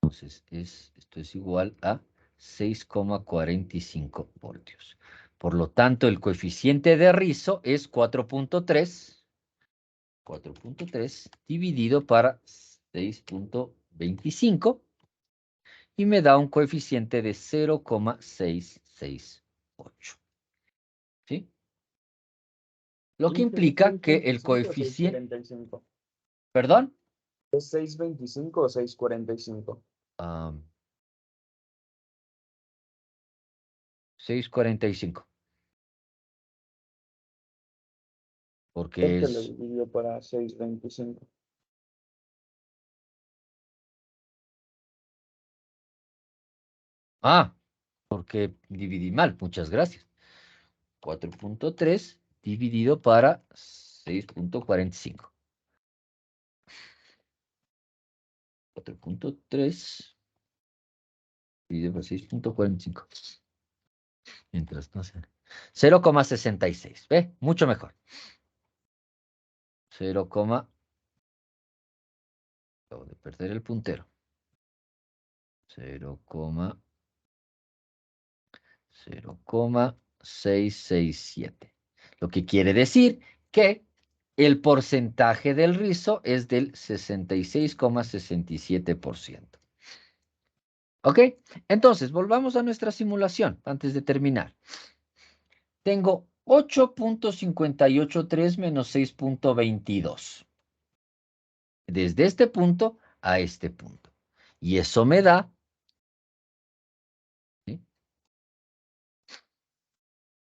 Entonces, esto es igual a 6,45 voltios. Por lo tanto, el coeficiente de rizo es 4.3. 4.3 dividido para 6.25 y me da un coeficiente de 0,668. ¿Sí? Lo que implica que el coeficiente... 6.45. ¿Perdón? ¿Es 6.25 o 6.45? 6,45. Porque Este lo es... dividió para 6.25. porque dividí mal. Muchas gracias. 4.3 dividido para 6.45. 4.3 dividido por 6.45. Mientras no sé. 0,66. ¿Ve? Mucho mejor. 0, acabo de perder el puntero. 0,667. Lo que quiere decir que el porcentaje del rizo es del 66,67%. ¿Ok? Entonces, volvamos a nuestra simulación antes de terminar. Tengo 8.583 menos 6.22. Desde este punto a este punto. Y eso me da... ¿sí?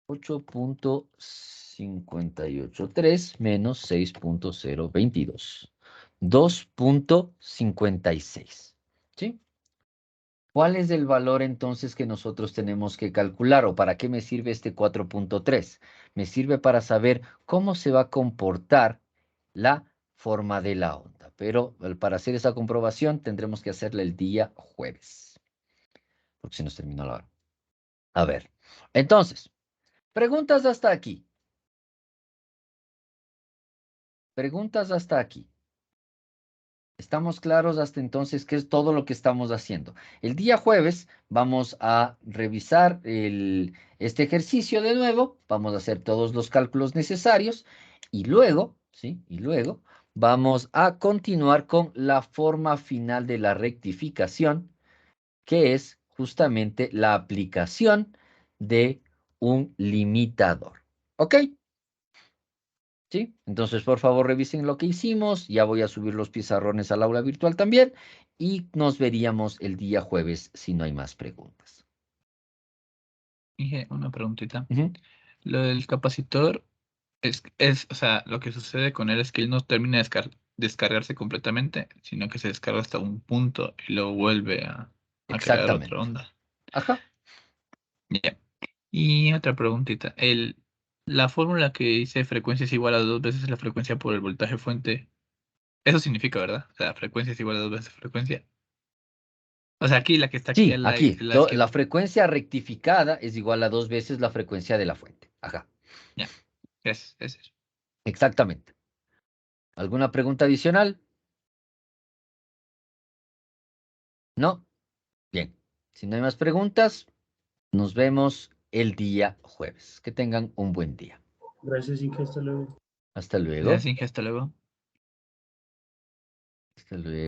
8.583 menos 6.022. 2.56. ¿Sí? ¿Cuál es el valor entonces que nosotros tenemos que calcular o para qué me sirve este 4.3? Me sirve para saber cómo se va a comportar la forma de la onda. Pero para hacer esa comprobación tendremos que hacerla el día jueves. Porque se nos terminó la hora. A ver, entonces, preguntas hasta aquí. Preguntas hasta aquí. ¿Estamos claros hasta entonces qué es todo lo que estamos haciendo? El día jueves vamos a revisar este ejercicio de nuevo, vamos a hacer todos los cálculos necesarios y luego, ¿sí? Y luego vamos a continuar con la forma final de la rectificación, que es justamente la aplicación de un limitador. ¿Ok? ¿Sí? Entonces, por favor, revisen lo que hicimos. Ya voy a subir los pizarrones al aula virtual también. Y nos veríamos el día jueves si no hay más preguntas. Dije una preguntita. Ujú. Lo del capacitor o sea, lo que sucede con él es que él no termina de descargarse completamente, sino que se descarga hasta un punto y luego vuelve a crear otra Exactamente. onda. Ajá. Ya. Y otra preguntita. La fórmula que dice frecuencia es igual a 2 veces la frecuencia por el voltaje fuente, eso significa, ¿verdad? O sea, frecuencia es igual a 2 veces frecuencia. O sea, aquí la que está aquí a Sí, la, aquí. la La izquierda. frecuencia rectificada es igual a 2 veces la frecuencia de la fuente. Ajá. Ya, es eso. Exactamente. ¿Alguna pregunta adicional? ¿No? Bien. Si no hay más preguntas, nos vemos el día jueves. Que tengan un buen día. Gracias, Inge, hasta luego. Hasta luego. Ya, sí, hasta luego. Hasta luego.